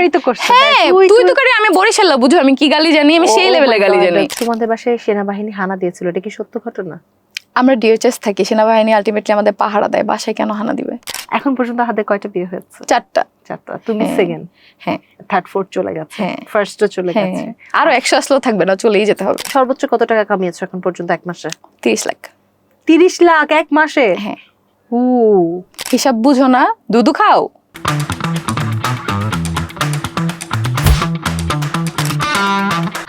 তুকারি তো করছো। হ্যাঁ তুই তুকারি, আমি বরিশাল্লা বুঝো আমি কি গালি জানি, আমি সেই লেভেলে গালি জানি। তোমাদের বাসায় সেনাবাহিনী হানা দিয়েছিল, এটা কি সত্য ঘটনা? আমরা ডিএইচএস থাকি, সেনাবাহিনী আলটিমেটলি আমাদের পাহারা দেয়, বাসায় কেন হানা দিবে? এখন পর্যন্ত হাতে কয়টা বিয়ে হয়েছে? 4টা। তুমি সেকেন্ড? হ্যাঁ। থার্ড ফোর্থ চলে গেছে, হ্যাঁ। ফার্স্টও চলে গেছে, আরো 100 আসলেও থাকবে না, চলেই যেতে হবে। সর্বোচ্চ কত টাকা কামিয়েছো এখন পর্যন্ত এক মাসে? 30 লাখ। 30 লাখ এক মাসে? হ্যাঁ। হিসাব বুঝো না, দুধু খাও।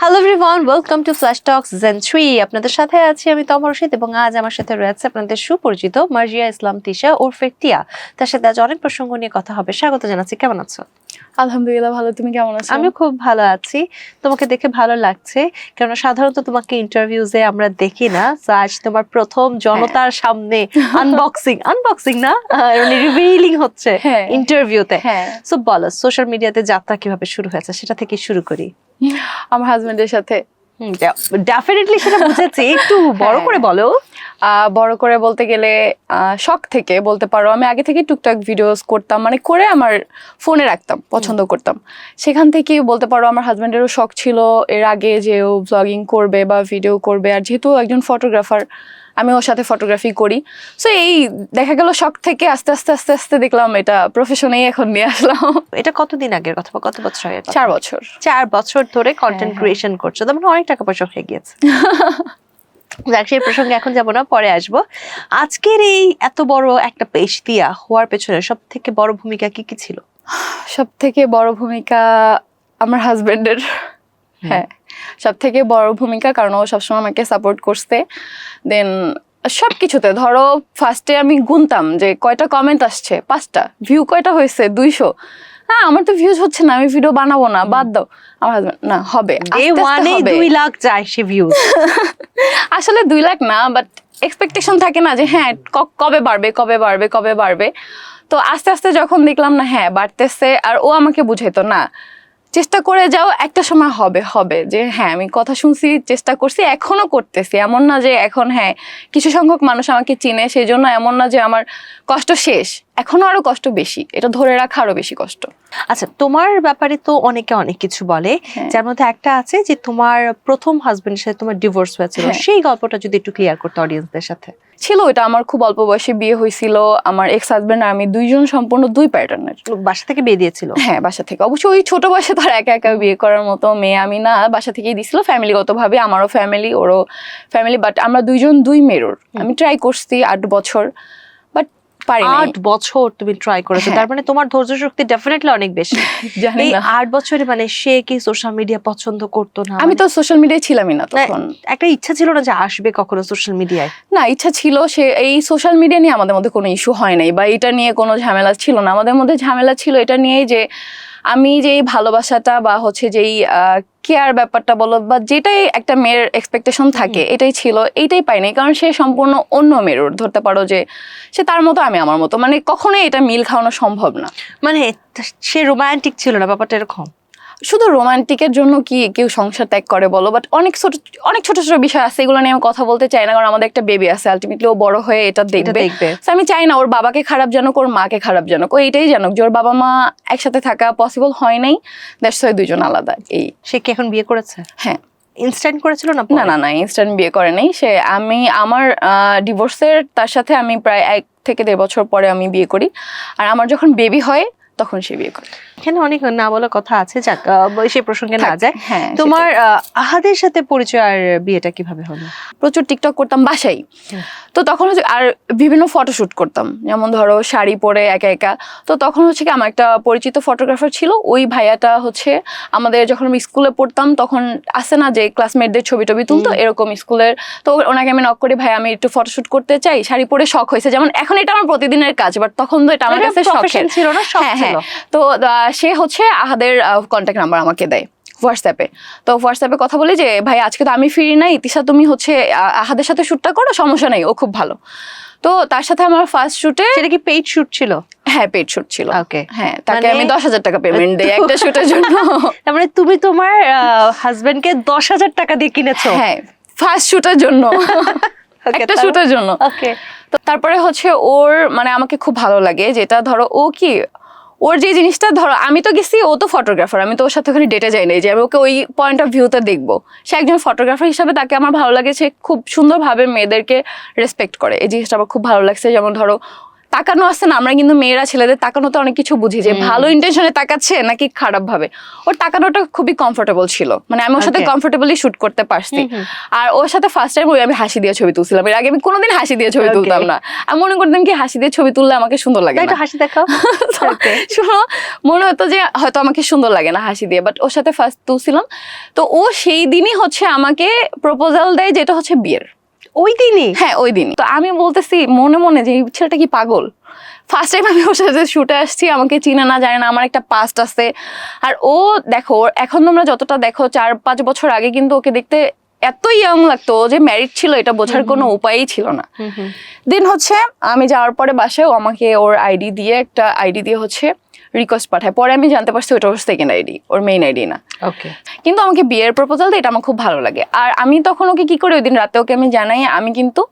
Hello everyone, welcome to flash talks Gen 3। আপনাদের সাথে আছি আমি তমা রশিদ এবং আজ আমার সাথে রয়েছে আপনাদের সুপরিচিত মার্জিয়া ইসলাম তিশা ওরফে টিয়া। তার সাথে আজ অনেক প্রসঙ্গ নিয়ে কথা হবে। স্বাগত জানাচ্ছি, কেমন আছো? আলহামদুলিল্লাহ ভালো, তুমি কেমন আছো? আমি খুব ভালো আছি, তোমাকে দেখে ভালো লাগছে, কারণ সাধারণত তোমাকে ইন্টারভিউজে আমরা দেখি না। তো আজ তোমার প্রথম জনতার সামনে আনবক্সিং না রিভিলিং হচ্ছে ইন্টারভিউতে। সো বলো, সোশ্যাল মিডিয়াতে যাত্রা কিভাবে শুরু হয়েছে, সেটা থেকে শুরু করি। আমার হাজবেন্ডের সাথে। ডেফিনেটলি সেটা বুঝেছি, একটু বড় করে বলো। বড় করে বলতে গেলে শখ থেকে বলতে পারো, আমি আগে থেকে টুকটাক ভিডিওস করতাম, মানে করে আমার ফোনে রাখতাম, পছন্দ করতাম। সেখান থেকে বলতে পারো আমার হাজবেন্ডেরও শখ ছিল এর আগে যে ও ব্লগিং করবে বা ভিডিও করবে, আর যেহেতু একজন ফটোগ্রাফার, আমি ওর সাথে ফটোগ্রাফি করি। সো এই দেখা গেল শখ থেকে আস্তে আস্তে আস্তে আস্তে দেখলাম এটা প্রফেশনেই এখন নিয়ে আসলাম। এটা কতদিন আগের কথা, কত বছর আগে? 4 বছর। 4 বছর ধরে কন্টেন্ট ক্রিয়েশন করছো, তার মানে অনেক টাকা পয়সা হয়ে গিয়েছে। সেই প্রসঙ্গে এখন যাবো না, পরে আসবো। আজকের এই এত বড় একটা পেজ দিয়া হওয়ার পেছনে সব থেকে বড় ভূমিকা কি কি ছিল? সব থেকে বড় ভূমিকা আমার হাজবেন্ডের। হ্যাঁ, সব থেকে বড় ভূমিকা, কারণ ও সবসময় আমাকে সাপোর্ট করছে। দেন সবকিছুতে ধরো ফার্স্টে আমি গুনতাম যে কয়টা কমেন্ট আসছে, 5টা, ভিউ কয়টা হয়েছে 200। হ্যাঁ, আমার তো ভিউজ হচ্ছে না, আমি ভিডিও বানাবো না, বাদ দাও। আমার হাজবেন্ড না, হবে, 2 লাখ যায় সে ভিউজ। আসলে 2 লাখ না, বাট এক্সপেকটেশন থাকে না যে হ্যাঁ কবে বাড়বে কবে বাড়বে কবে বাড়বে। তো আস্তে আস্তে যখন দেখলাম না হ্যাঁ বাড়তেছে, আর ও আমাকে বুঝাইতো না চেষ্টা করে যাও, একটা সময় হবে হবে, যে হ্যাঁ আমি কথা শুনছি, চেষ্টা করছি, এখনো করতেছি। এমন না যে এখন হ্যাঁ কিছু সংখ্যক মানুষ আমাকে চিনে সেই জন্য এমন না যে আমার কষ্ট শেষ, এখনো আরো কষ্ট বেশি, এটা ধরে রাখা আরো বেশি কষ্ট। আচ্ছা, তোমার ব্যাপারে তো অনেকে অনেক কিছু বলে, যার মধ্যে একটা আছে যে তোমার প্রথম হাজবেন্ডের সাথে তোমার ডিভোর্স হয়েছিল। সেই গল্পটা যদি একটু ক্লিয়ার করতে অডিয়েন্সদের সাথে। ছিল এটা আমার খুব অল্প বয়সে বিয়ে হয়েছিল। আমার এক্স হাজবেন্ড আর আমি দুইজন সম্পূর্ণ 2 প্যাটার্নের। বাসা থেকে বিয়ে দিয়েছিল? হ্যাঁ, বাসা থেকে। অবশ্যই ওই ছোট বয়সে তার একা একা বিয়ে করার মতো মেয়ে আমি না, বাসা থেকেই দিছিল, ফ্যামিলিগত ভাবে, আমারও ফ্যামিলি ওরও ফ্যামিলি, বাট আমরা দুইজন 2 মেরুর। আমি ট্রাই করছি 8 বছর, বাট পারিনি। 8 বছর তুমি ট্রাই করেছো, তার মানে তোমার ধৈর্য শক্তি ডেফিনেটলি অনেক বেশি। এই 8 বছরে মানে সে কি সোশ্যাল মিডিয়া পছন্দ করতো না? আমি তো সোশ্যাল মিডিয়ায় ছিলামই না তখন। একটা ইচ্ছা ছিল না যে আসবে কখনো সোশ্যাল মিডিয়ায়? না, ইচ্ছা ছিল। সে এই সোশ্যাল মিডিয়া নিয়ে আমাদের মধ্যে কোনো ইস্যু হয় নাই, বা এটা নিয়ে কোনো ঝামেলা ছিল না। আমাদের মধ্যে ঝামেলা ছিল এটা নিয়েই যে আমি যেই ভালোবাসাটা বা হচ্ছে যেই কেয়ার ব্যাপারটা বলো, বা যেটাই একটা মেয়ের এক্সপেকটেশন থাকে, এটাই ছিল, এইটাই পাইনি। কারণ সে সম্পূর্ণ অন্য মেরুর, ধরতে পারো যে সে তার মতো আমি আমার মতো, মানে কখনোই এটা মিল খাওয়ানো সম্ভব না। মানে সে রোমান্টিক ছিল না, ব্যাপারটা এরকম? শুধু রোমান্টিকের জন্য কি কেউ সংসার ত্যাগ করে বলো? বাট অনেক ছোট ছোট বিষয় আছে, এগুলো নিয়ে আমি কথা বলতে চাই না, কারণ আমাদের একটা বেবি আছে, আলটিমেটলি ও বড় হয়ে এটা দেখবে। আমি চাই না ওর বাবাকে খারাপ জানুক, ওর মাকে খারাপ জানুক, ও এটাই জানুক যে ওর বাবা মা একসাথে থাকা পসিবল হয় নাই, দ্যাটস ওয়াই দুইজন আলাদা। এই সে কি এখন বিয়ে করেছে? হ্যাঁ। ইনস্ট্যান্ট করেছিল না? না না না, ইনস্ট্যান্ট বিয়ে করে নাই সে। আমি আমার ডিভোর্সের তার সাথে আমি প্রায় 1 থেকে 1.5 বছর পরে আমি বিয়ে করি, আর আমার যখন বেবি হয় তখন সে বিয়ে করে। এখানে অনেক না বলা কথা আছে, যাক সে প্রসঙ্গে না যায়। হ্যাঁ, তোমার আহাদের সাথে পরিচয় আর বিয়েটা কিভাবে হলো? প্রচুর টিকটক করতাম বাসায়, তো তখন হচ্ছে আর বিভিন্ন ফটোশুট করতাম, যেমন ধরো শাড়ি পরে একা একা। তো তখন হচ্ছে কি আমার একটা পরিচিত ফটোগ্রাফার ছিল, ওই ভাইয়াটা হচ্ছে আমাদের যখন আমি স্কুলে পড়তাম তখন আসে না যে ক্লাসমেটদের ছবি টবি তুলতো এরকম স্কুলের, তো ওনাকে আমি নক করি, ভাই আমি একটু ফটোশুট করতে চাই, শাড়ি পরে শখ হয়েছে। যেমন এখন এটা আমার প্রতিদিনের কাজ, বাট তখন তো এটা আমার কাছে শখের ছিল না। হ্যাঁ, তো সে হচ্ছে আহাদের কন্ট্যাক্ট নাম্বার আমাকে দেয় হোয়াটসঅ্যাপে। তো হোয়াটসঅ্যাপে কথা বলি যে ভাই আজকে তো আমি ফ্রি নাই, তিশা তুমি হচ্ছে আহাদের সাথে শ্যুটটা করো, সমস্যা নেই, ও খুব ভালো। তো তার সাথে আমার ফার্স্ট শুটে। সেটা কি পেইড শুট ছিল? হ্যাঁ, পেইড শুট ছিল। ওকে। হ্যাঁ, তাকে আমি 10,000 টাকা পেমেন্ট দেই একটা শুটের জন্য। তার মানে তুমি তোমার হাজবেন্ডকে 10,000 টাকা দিয়ে কিনেছো? হ্যাঁ, ফার্স্ট শুটের জন্য, একটা শুটের জন্য। ওকে। তো তারপরে হচ্ছে ওর মানে আমাকে খুব ভালো লাগে, যেটা ধরো ও কি ওর যে জিনিসটা ধরো আমি তো গেছি, ও তো ফটোগ্রাফার, আমি তো ওর সাথে ওখানে ডেটে যাই নাই যে আমি ওকে ওই পয়েন্ট অফ ভিউতে দেখবো। সে একজন ফটোগ্রাফার হিসাবে তাকে আমার ভালো লাগে, সে খুব সুন্দরভাবে মেয়েদেরকে রেসপেক্ট করে, এই জিনিসটা আমার খুব ভালো লাগছে। যেমন ধরো তাকানো আসছে না, আমরা কিন্তু মেয়েরা ছেলেদের তাকানোতে অনেক কিছু বুঝি যে ভালো ইন্টেনশনে তাকাচ্ছে নাকি খারাপ ভাবে। ওর তাকানোটা খুবই কমফোর্টেবল ছিল, মানে আমি ওর সাথে কমফোর্টেবলি শুট করতে পারছি। আর ওর সাথে ফার্স্ট টাইম আমি হাসি দিয়ে ছবি তুলছিলাম, এর আগে আমি কোনোদিন হাসি দিয়ে ছবি তুলতাম না। আমি মনে করতাম কি হাসি দিয়ে ছবি তুললে আমাকে সুন্দর লাগে না, হাসি দেখাও শোনো, মনে হতো যে হয়তো আমাকে সুন্দর লাগে না হাসি দিয়ে। বাট ওর সাথে ফার্স্ট তুলছিলাম, তো ও সেই দিনই হচ্ছে আমাকে প্রপোজাল দেয়, যেটা হচ্ছে বিয়ের ওই দিনই। হ্যাঁ ওই দিনই। তো আমি বলতেছি মনে মনে যে এই ছেলেটা কি পাগল, ফার্স্ট টাইম আমি ওর সাথে শুটে আসছি, আমাকে চিনে না জানে না, আমার একটা পাস্ট আছে। আর ও দেখো এখন তোমরা যতটা দেখো 4-5 বছর আগে কিন্তু ওকে দেখতে এত ইয়ং লাগতো, যে ম্যারিড ছিল এটা বোঝার কোনো উপায়ই ছিল না। দেন হচ্ছে আমি যাওয়ার পরে বাসায় ও আমাকে ওর আইডি দিয়ে হচ্ছে রিকোয়েস্ট পাঠায়। পরে আমি জানতে পারছি ওটা ওর সেকেন্ড আইডি, ওর মেইন আইডি না। ওকে, কিন্তু আমাকে বিয়ের প্রপোজাল দেয়, এটা আমার খুব ভালো লাগে। আর আমি তখন ওকে কি করি, ওই দিন রাতে ওকে আমি জানাই আমি কিন্তু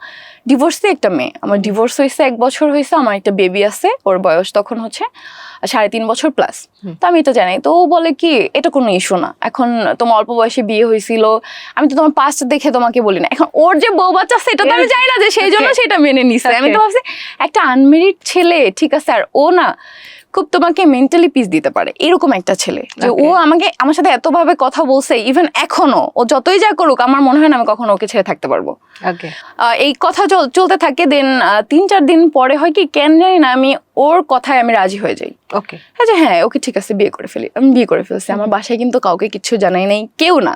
ডিভোর্সে একটা মেয়ে, আমার ডিভোর্স হয়েছে 1 বছর হয়েছে, আমার একটা বেবি আছে, ওর বয়স তখন হচ্ছে 3.5 বছর প্লাস। তো আমি এটা জানাই, তো ও বলে কি এটা কোনো ইস্যু না, এখন তোমার অল্প বয়সে বিয়ে হয়েছিল, আমি তো তোমার পাস্ট দেখে তোমাকে বলি না। এখন ওর যে বউ বাচ্চা আছে এটা তো আমি জানি না যে সেই জন্য সেটা মেনে নিছে। আমি তো ভাবছি একটা আনমেরিড ছেলে, ঠিক আছে, আর ও না খুব তোমাকে মেন্টালি পিস দিতে পারে এরকম একটা ছেলে, যে ও আমার সাথে এতভাবে কথা বলছে, ইভেন এখনো ও যতই যা করুক আমার মনে হয় না আমি কখনো ওকে ছেড়ে থাকতে পারবো। এই কথা চলতে থাকে। দেন 3-4 দিন পরে হয় কি কেন জানি না, আমি ওর কথায় আমি রাজি হয়ে যাই। ওকে, হ্যাঁ ওকে ঠিক আছে বিয়ে করে ফেলি। আমি বিয়ে করে ফেলছি, আমার বাসায় কিন্তু কাউকে কিছু জানাই নাই, কেউ না,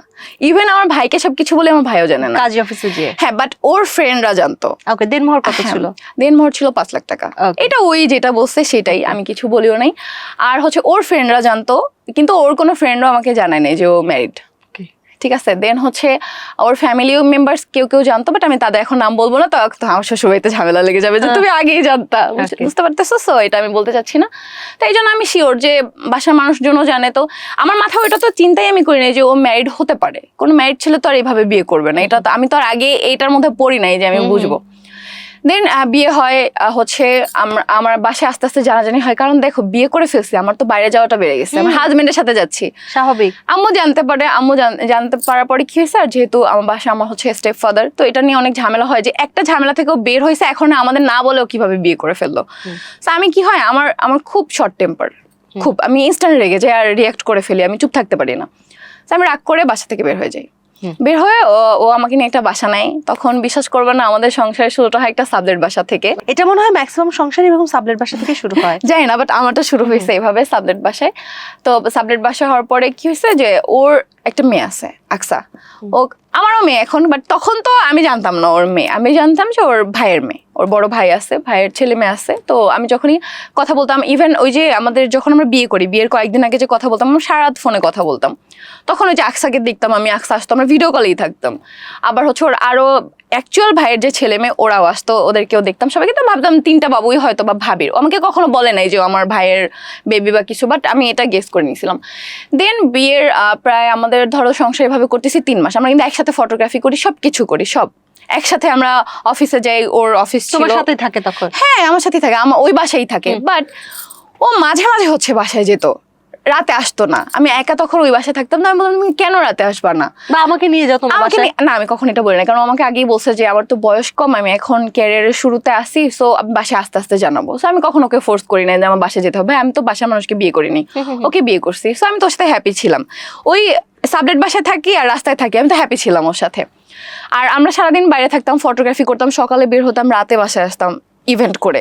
ইভেন আমার ভাইকে সবকিছু বলে আমার ভাইও জানে না, কাজ অফিসে যে। হ্যাঁ, বাট ওর ফ্রেন্ডরা জানতো। ওকে, দেনমোহর কত ছিল? দেনমোহর ছিল 5 লাখ টাকা। এটা ওই যেটা বলছে সেটাই, আমি কিছু বলিও নাই। আর হচ্ছে ওর ফ্রেন্ডরা জানতো, কিন্তু ওর কোনো ফ্রেন্ডও আমাকে জানায় নাই যে ও ম্যারিড, ঠিক আছে। দেন হচ্ছে ওর ফ্যামিলি মেম্বার্স কেউ জানতো, বাট আমি তাদের এখন নাম বলবো না, তো আমার শ্বশুরবাড়িতে ঝামেলা লেগে যাবে যে তুমি আগেই জানতা, বুঝতে পারতেছো? সো এটা আমি বলতে চাচ্ছি না। তো এই জন্য আমি শিওর যে বাসার মানুষজনও জানে। তো আমার মাথায় ওইটা তো চিন্তাই আমি করি নাই যে ও ম্যারিড হতে পারে, কোনো ম্যারিড ছেলে তো আর এইভাবে বিয়ে করবে না, এটা তো আমি তো আর আগে এইটার মধ্যে পড়ি নাই যে আমি বুঝবো। দেন বিয়ে হয়, হচ্ছে আমার বাসায় আস্তে আস্তে জানাজানি হয়, কারণ দেখো বিয়ে করে ফেলছি, আমার তো বাইরে যাওয়াটা বেড়ে গেছে, আমার হাজবেন্ডের সাথে যাচ্ছি, স্বাভাবিক। আম্মু জানতে পারে, আম্মু জানতে পারার পরে কি হয়েছে, আর যেহেতু আমার বাসায় আমার হচ্ছে স্টেপ ফাদার, তো এটা নিয়ে অনেক ঝামেলা হয়, যে একটা ঝামেলা থেকেও বের হয়েছে, এখন আমাদের না বলেও কিভাবে বিয়ে করে ফেললো। তো আমি কি হয়, আমার খুব শর্ট টেম্পার, খুব আমি ইনস্ট্যান্ট রেগে যাই আর রিয়াক্ট করে ফেলি, আমি চুপ থাকতে পারি না। তো আমি রাগ করে বাসা থেকে বের হয়ে যাই। বের হয়ে ও আমাকে নিয়ে একটা বাসা নেয়। তখন বিশ্বাস করবে না, আমাদের সংসারের শুরুটা হয় একটা সাবলেট বাসা থেকে। এটা মনে হয় ম্যাক্সিমাম সংসার এরকম সাবলেট বাসা থেকে শুরু হয়, জানি না, বাট আমারটা শুরু হয়েছে এভাবে সাবলেট বাসায়। তো সাবলেট বাসা হওয়ার পরে কি হয়েছে, যে ওর একটা মেয়ে আছে আকসা, ও আমারও মেয়ে এখন, বাট তখন তো আমি জানতাম না ওর মেয়ে, আমি জানতাম যে ওর ভাইয়ের মেয়ে, ওর বড় ভাই আছে, ভাইয়ের ছেলে মেয়ে আছে। তো আমি যখনই কথা বলতাম, ইভেন ওই যে আমাদের যখন আমরা বিয়ে করি, বিয়ের কয়েকদিন আগে যে কথা বলতাম, আমরা সারা রাত ফোনে কথা বলতাম, তখন ওই যে আকসাকে দেখতাম আমি, আকসা আসতো, আমরা ভিডিও কলেই থাকতাম। আবার হচ্ছে ওর আরো অ্যাকচুয়াল ভাইয়ের যে ছেলে মেয়ে ওরাও আসতো, ওদেরকেও দেখতাম, সবাইকে। তো ভাবতাম 3টা বাবুই হয়তো বা ভাবির, আমাকে কখনো বলে নাই যে আমার ভাইয়ের বেবি বা কিছু, বাট আমি এটা গেস করে নিয়েছিলাম। দেন বিয়ের প্রায় আমাদের ধরো সংসার এভাবে করতেছি 3 মাস, আমরা কিন্তু একসাথে ফটোগ্রাফি করি, সবকিছু করি, সব একসাথে। আমরা অফিসে যাই, ওর অফিস তোমার সাথে থাকে তখন? হ্যাঁ আমার সাথেই থাকে, আমার ওই বাসায় থাকে। বাট ও মাঝে মাঝে হচ্ছে বাসায় যেত, রাতে আসতো না। আমি একা তখন ওই বাসায় থাকতাম না, আমি বললাম তুমি কেন রাতে আসবা না, বা আমাকে নিয়ে যাও তোমার বাসায়? না, আমি কখন এটা বলি না, কারণ আমাকে আগেই বলছে যে আমার তো বয়স কম, আমি এখন ক্যারিয়ারের শুরুতে আসি, সো আমি বাসায় আস্তে আস্তে জানাবো। সো আমি কখন ওকে ফোর্স করি না যে আমার বাসায় যেতে হবে। আমি তো বাসার মানুষকে বিয়ে করিনি, ওকে বিয়ে করছি, সো আমি তোর সাথে হ্যাপি ছিলাম। ওই সাবলেট বাসায় থাকি আর রাস্তায় থাকি, আমি তো হ্যাপি ছিলাম ওর সাথে। আর আমরা সারাদিন বাইরে থাকতাম, ফটোগ্রাফি করতাম, সকালে বের হতাম, রাতে বাসায় আসতাম ইভেন্ট করে।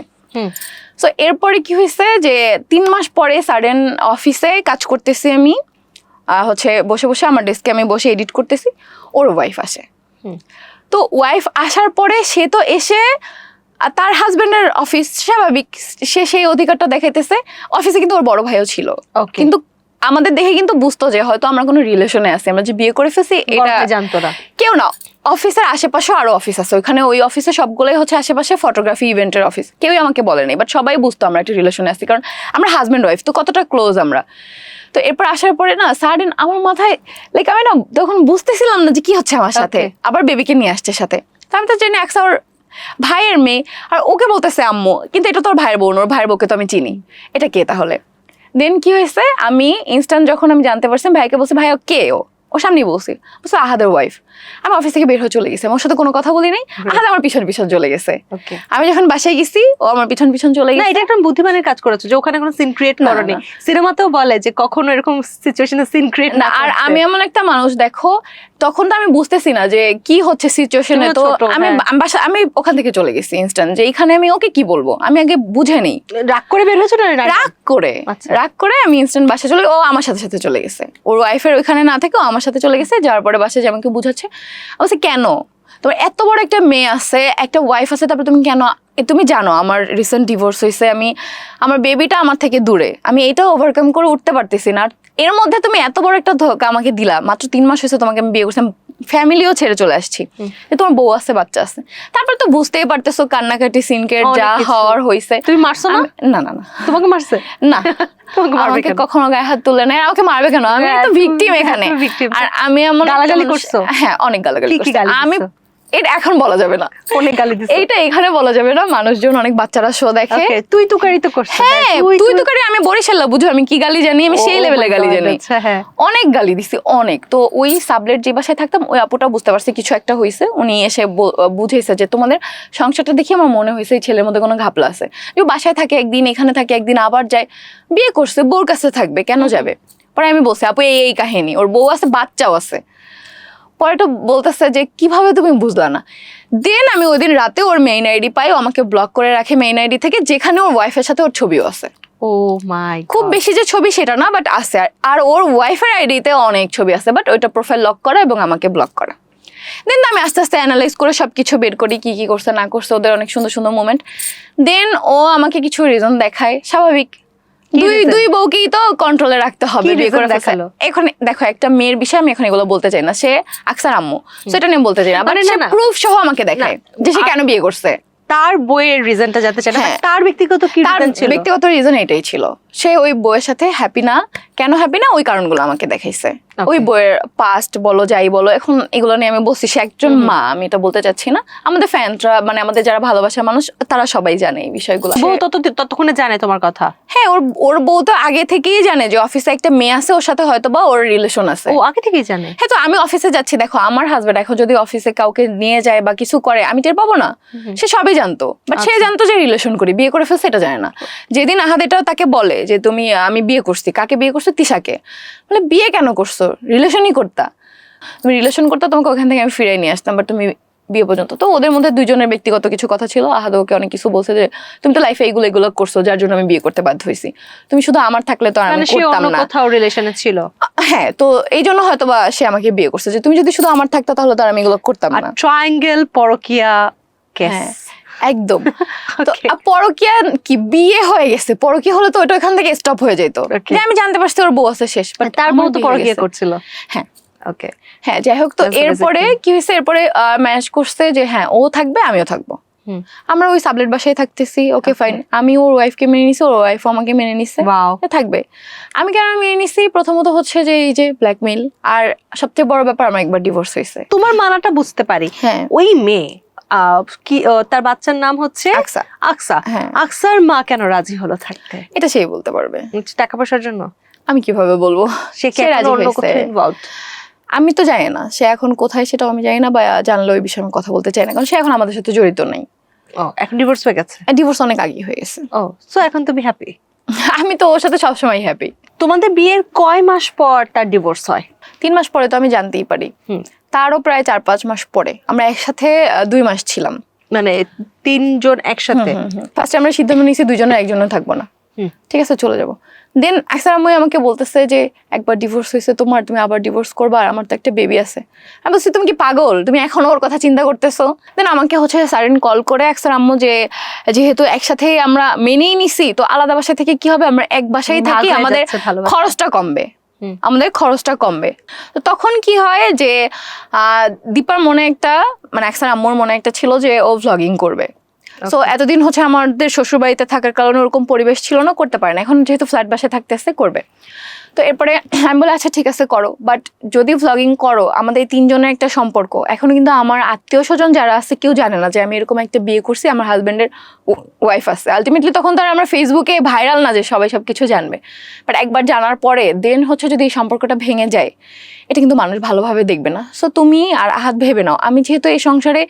সো এরপরে কি হয়েছে, যে 3 মাস পরে সাডেন অফিসে কাজ করতেছি আমি, হচ্ছে বসে বসে আমার ডেস্কে আমি বসে এডিট করতেছি, ওর ওয়াইফ আসে। তো ওয়াইফ আসার পরে সে তো এসে তার হাজবেন্ডের অফিস, স্বাভাবিক সে সেই অধিকারটা দেখাইতেছে। অফিসে কিন্তু ওর বড় ভাইও ছিল, কিন্তু আমাদের দেখে কিন্তু বুঝতো যে হয়তো আমরা কোনো রিলেশনে আছি, আমরা যে বিয়ে করে ফেলছি এটা জানতো না কেউ না। অফিসের আশেপাশে আরো অফিস আছে, ওইখানে ওই অফিসে সবগুলোই হচ্ছে আশেপাশে ফটোগ্রাফি ইভেন্টের অফিস, কেউই আমাকে বলেনি, বাট সবাই বুঝতো আমরা একটা রিলেশনে আছি, কারণ আমরা হাজবেন্ড ওয়াইফ, তো কতটা ক্লোজ আমরা। তো এরপর আসার পরে না সাডেন আমার মাথায় লাইক, আমি না তখন বুঝতেছিলাম না যে কি হচ্ছে আমার সাথে, আবার বেবিকে নিয়ে আসছে সাথে। তো আমি তো জানি আকসা ওর ভাইয়ের মেয়ে, আর ওকে বলতেছে আম্মু, কিন্তু এটা তোর ভাইয়ের বোন, ওর ভাইয়ের বউকে তো আমি চিনি, এটা কে তাহলে? দেন কি হয়েছে, আমি ইনস্ট্যান্ট যখন আমি জানতে পারছি, ভাইকে বলছি ভাই কে ও সামনেই বলছি আহাদের ওয়াইফ। আমি অফিস থেকে বের হয়ে চলে গেছে, আমার সাথে কোনো কথা বলি নাই, আহাদ আমার পিছন পিছন চলে গেছে। আমি যখন বাসায় গেছি ও আমার পিছন পিছন চলে গেছে। না, এটা একটা বুদ্ধিমানের কাজ করেছো যে ওখানে কোনো সিন ক্রিয়েট করনি। সিনেমাতেও বলে যে কখনো এরকম সিচুয়েশনে সিন ক্রিয়েট না। আর আমি এমন একটা মানুষ, দেখো তখন তো আমি বুঝতেছি না যে কি হচ্ছে সিচুয়েশনে, তো আমি ওখান থেকে চলে গেছি ইনস্ট্যান্ট, যে এখানে আমি ওকে কি বলবো, আমি আগে বুঝে নেই। রাগ করে বের হয়েছো না? রাগ করে আমি ইনস্ট্যান্ট বাসায় চলে, ও আমার সাথে সাথে চলে গেছে, ওর ওয়াইফের ওইখানে না থেকে ও আমার সাথে চলে গেছে। যাওয়ার পরে বাসায় যে আমাকে বুঝাচ্ছে, বলছে কেন তোমার এত বড় একটা মেয়ে আছে, একটা ওয়াইফ আছে, তারপরে তুমি কেন, তুমি জানো আমার রিসেন্ট ডিভোর্স হয়েছে, আমার বেবিটা আমার থেকে দূরে, আমি এটা ওভারকাম করে উঠতে পারতেছি না, এর মধ্যে তুমি এত বড় একটা ধোঁকা আমাকে দিলা, মাত্র 3 মাস হয়েছে তোমাকে আমি বিয়ে করছি, ফ্যামিলিও ছেড়ে চলে আসছি, তোমার বউ আছে, বাচ্চা আছে, তারপর তো বুঝতেই পারতেছো কান্নাকাটি সিনকেট যা হওয়ার হয়েছে। তুমি মারছো না? না না না, তোমাকে মারছে না, আমাকে কখনো গায়ে হাত তুলে নেয়, আমাকে মারবে কেন, আমি তো ভিকটিম এখানে। আর আমি এমন গালাগালি করছো? হ্যাঁ, অনেক গালাগালি করছি আমি, এটা এখন বলা যাবে না, অনেক গালি দিছো, এইটা এখানে বলা যাবে না, মানুষজন অনেক বাচ্চারা শো দেখে। তুই তুকারি তো করছিস। হ্যাঁ, তুই তুকারি, আমি বরিশাল, বুঝো আমি কি গালি জানি, আমি সেই লেভেলে গালি জানি, অনেক গালি দিছি অনেক। তো ওই সাবলেট যে বাসায় থাকতাম, ওই আপুটা বুঝতে পারছে কিছু একটা হয়েছে, উনি এসে বুঝেছে যে তোমাদের সংসারটা দেখে আমার মনে হয়েছে এই ছেলের মধ্যে কোনো ঘাপলা আছে, যে বাসায় থাকে একদিন, এখানে থাকে একদিন, আবার যায়, বিয়ে করছে, বউর কাছে থাকবে, কেন যাবে। পরে আমি বলছি আপু এই কাহিনী, ওর বউ আছে, বাচ্চাও আছে। পরে তো বলতেছে যে কিভাবে তুমি বুঝলা না। দেন আমি ওই দিন রাতে ওর মেইন আইডি পাই, ও আমাকে ব্লক করে রাখে মেইন আইডি থেকে, যেখানে ওর ওয়াইফের সাথে ওর ছবিও আছে। ও মাই গড, খুব বেশি যে ছবি সেটা না, বাট আছে। আর ওর ওয়াইফের আইডিতে অনেক ছবি আছে, বাট ওইটা প্রোফাইল লক করা এবং আমাকে ব্লক করা। দেন আমি আস্তে আস্তে অ্যানালাইজ করে সবকিছু বের করি, কি কি করছে না করছে, ওদের অনেক সুন্দর সুন্দর মোমেন্ট। দেন ও আমাকে কিছু রিজন দেখায়, স্বাভাবিক, দুই বউকেই তো কন্ট্রোলে রাখতে হবে। এখন দেখো একটা মেয়ের বিষয়, আমি এখন এগুলো বলতে চাই না, সে আকসার আম্মু, সেটা নিয়ে বলতে চাই না, বাট সে প্রুফ সহ আমাকে দেখায় যে সে কেন বিয়ে করছে। তার বইয়ের রিজনটা জানতে চাই না, তার ব্যক্তিগত কি রিজন ছিল? ব্যক্তিগত রিজন এটাই ছিল, সে ওই বইয়ের সাথে হ্যাপি না, কেন হ্যাপি না ওই কারণগুলো আমাকে দেখাইছে। ওই বইয়ের পাস্ট বলো যাই বলো, এখন এগুলো নিয়ে আমি বলছি, সে একজন মা, আমি এটা বলতে চাচ্ছি না, আমাদের ফ্যানরা মানে আমাদের যারা ভালোবাসার মানুষ তারা সবাই জানে এই বিষয়গুলো। বউ ততক্ষণে জানে তোমার কথা? হ্যাঁ, ওর বউ তো আগে থেকেই জানে যে অফিসে একটা মেয়ে আছে, ওর সাথে হয়তো বা ওর রিলেশন আছে। ও আগে থেকেই জানে? হ্যাঁ, তো আমি অফিসে যাচ্ছি, দেখো আমার হাজবেন্ড এখন যদি অফিসে কাউকে নিয়ে যায় বা কিছু করে, আমি টের পাবো না? সে সবই জানতো, বাট সে জানতো যে রিলেশন করি, বিয়ে করে ফেলছে এটা জানে না। যেদিন আহাদ এটাও তাকে বলে যে আমি বিয়ে করছি, কাকে বিয়ে করছো? তিশাকে। বলে বিয়ে কেন করছো, রিলেশনই করতা, তুমি রিলেশন করতা, তোমাকে ওখান থেকে আমি ফিরাই নিয়ে আসতাম, বাট তুমি বিয়ে পর্যন্ত। তো ওদের মধ্যে দুজনের ব্যক্তিগত কিছু কথা ছিল, আহাদ ওকে অনেক কিছু বলছে যে তুমি তো লাইফে এগুলো করছো যার জন্য আমি বিয়ে করতে বাধ্য হয়েছি, তুমি শুধু আমার থাকলে তো আমি করতাম না। কোথাও রিলেশনে ছিল? হ্যাঁ, তো এই জন্য হয়তো বা সে আমাকে বিয়ে করছে, যে তুমি যদি শুধু আমার থাকতা তাহলে তো আমি এগুলো করতাম না। ট্রায়াঙ্গেল পরকিয়া কেস, একদম। তো পরকিয়া কি, বিয়ে হয়ে গেছে, পরকিয়া হলে তো ওটা ওখান থেকে স্টপ হয়ে যেত, যে আমি জানতে পারছি ওর বউ আছে, শেষ। তার বউ তো পরকিয়া করছিল। হ্যাঁ ওকে, হ্যাঁ, যাই হোক। তো এরপরে কি হয়েছে, এরপরে ম্যানেজ করছে যে হ্যাঁ ও থাকবে আমিও থাকবো, আমরা ওই সাবলেট বাসায় থাকতেছি, ওকে ফাইন। আমি ওর ওয়াইফকে মেনে নিছি, ওর ওয়াইফ আমাকে মেনে নিছে, থাকবে। আমি কেন মেনে নিছি, প্রথমত হচ্ছে যে এই যে ব্ল্যাকমেইল, আর সবচেয়ে বড় ব্যাপার আমার একবার ডিভোর্স হয়েছে। তোমার মানাটা বুঝতে পারি। হ্যাঁ, ওই মেয়ে কি তার বাচ্চার নাম হচ্ছে আকসা? আকসা, আকসার মা কেন রাজি হলো থাকতে? এটা সেই বলতে পারবে। টাকা পয়সার জন্য? আমি কিভাবে বলবো, সে রাজি হয়েছে, আমি তো জানি না সে এখন কোথায়, সেটাও আমি জানি না, বা জানলে ওই বিষয়ে আমি কথা বলতে চাই না, কারণ সে এখন আমাদের সাথে জড়িত নাই। এখন ডিভোর্স হয়ে গেছে? ডিভোর্স অনেক আগে হয়ে গেছে। সো এখন তুমি হ্যাপি? আমি তো ওর সাথে সবসময় হ্যাপি। তোমাদের বিয়ের কয় মাস পর তার ডিভোর্স হয়? 3 মাস পরে তো আমি জানতেই পারি, তারও প্রায় 4-5 মাস পরে। আমরা একসাথে 2 মাস ছিলাম, মানে 3 জন একসাথে। ফার্স্টে আমরা সিদ্ধান্ত নিয়েছি 2 জনের একজনের থাকবো না, ঠিক আছে চলে যাবো। দেন আকসার আম্মু আমাকে বলতেছে যে একবার ডিভোর্স হয়েছে তোমার, তুমি আবার ডিভোর্স করবা, আর আমার তো একটা বেবি আছে। আমি বলছি তুমি কি পাগল, তুমি এখনো ওর কথা চিন্তা করতেছো? দেন আমাকে হচ্ছে সারেন কল করে আকসার আম্মু যে যেহেতু একসাথে আমরা মেনেই নিছি, তো আলাদা বাসায় থেকে কি হবে, আমরা এক বাসায় থাকি, আমাদের খরচটা কমবে। তো তখন কি হয় যে দীপার মনে একটা, মানে আকসার আম্মুর মনে একটা ছিল যে ও ভ্লগিং করবে। সো এতদিন হচ্ছে আমাদের শ্বশুর বাড়িতে থাকার কারণে ওরকম পরিবেশ ছিল না, করতে পারে না। এখন যেহেতু ফ্ল্যাট বাসায় থাকতেছে করবে। তো এরপরে আমি বলে আচ্ছা ঠিক আছে করো, বাট যদি ভ্লগিং করো আমাদের এই 3 জনের একটা সম্পর্ক, এখনো কিন্তু আমার আত্মীয় স্বজন যারা আছে কেউ জানে না যে আমি এরকম একটা বিয়ে করছি, আমার হাজবেন্ডের ওয়াইফ আছে। আলটিমেটলি তখন তারা আমরা ফেসবুকে ভাইরাল না যে সবাই সবকিছু জানবে, বাট একবার জানার পরে দেন হচ্ছে যদি এই সম্পর্কটা ভেঙে যায় এটা কিন্তু মানুষ ভালোভাবে দেখবে না। সো তুমি আর আহাত ভেবে নাও, আমি যেহেতু এই সংসারে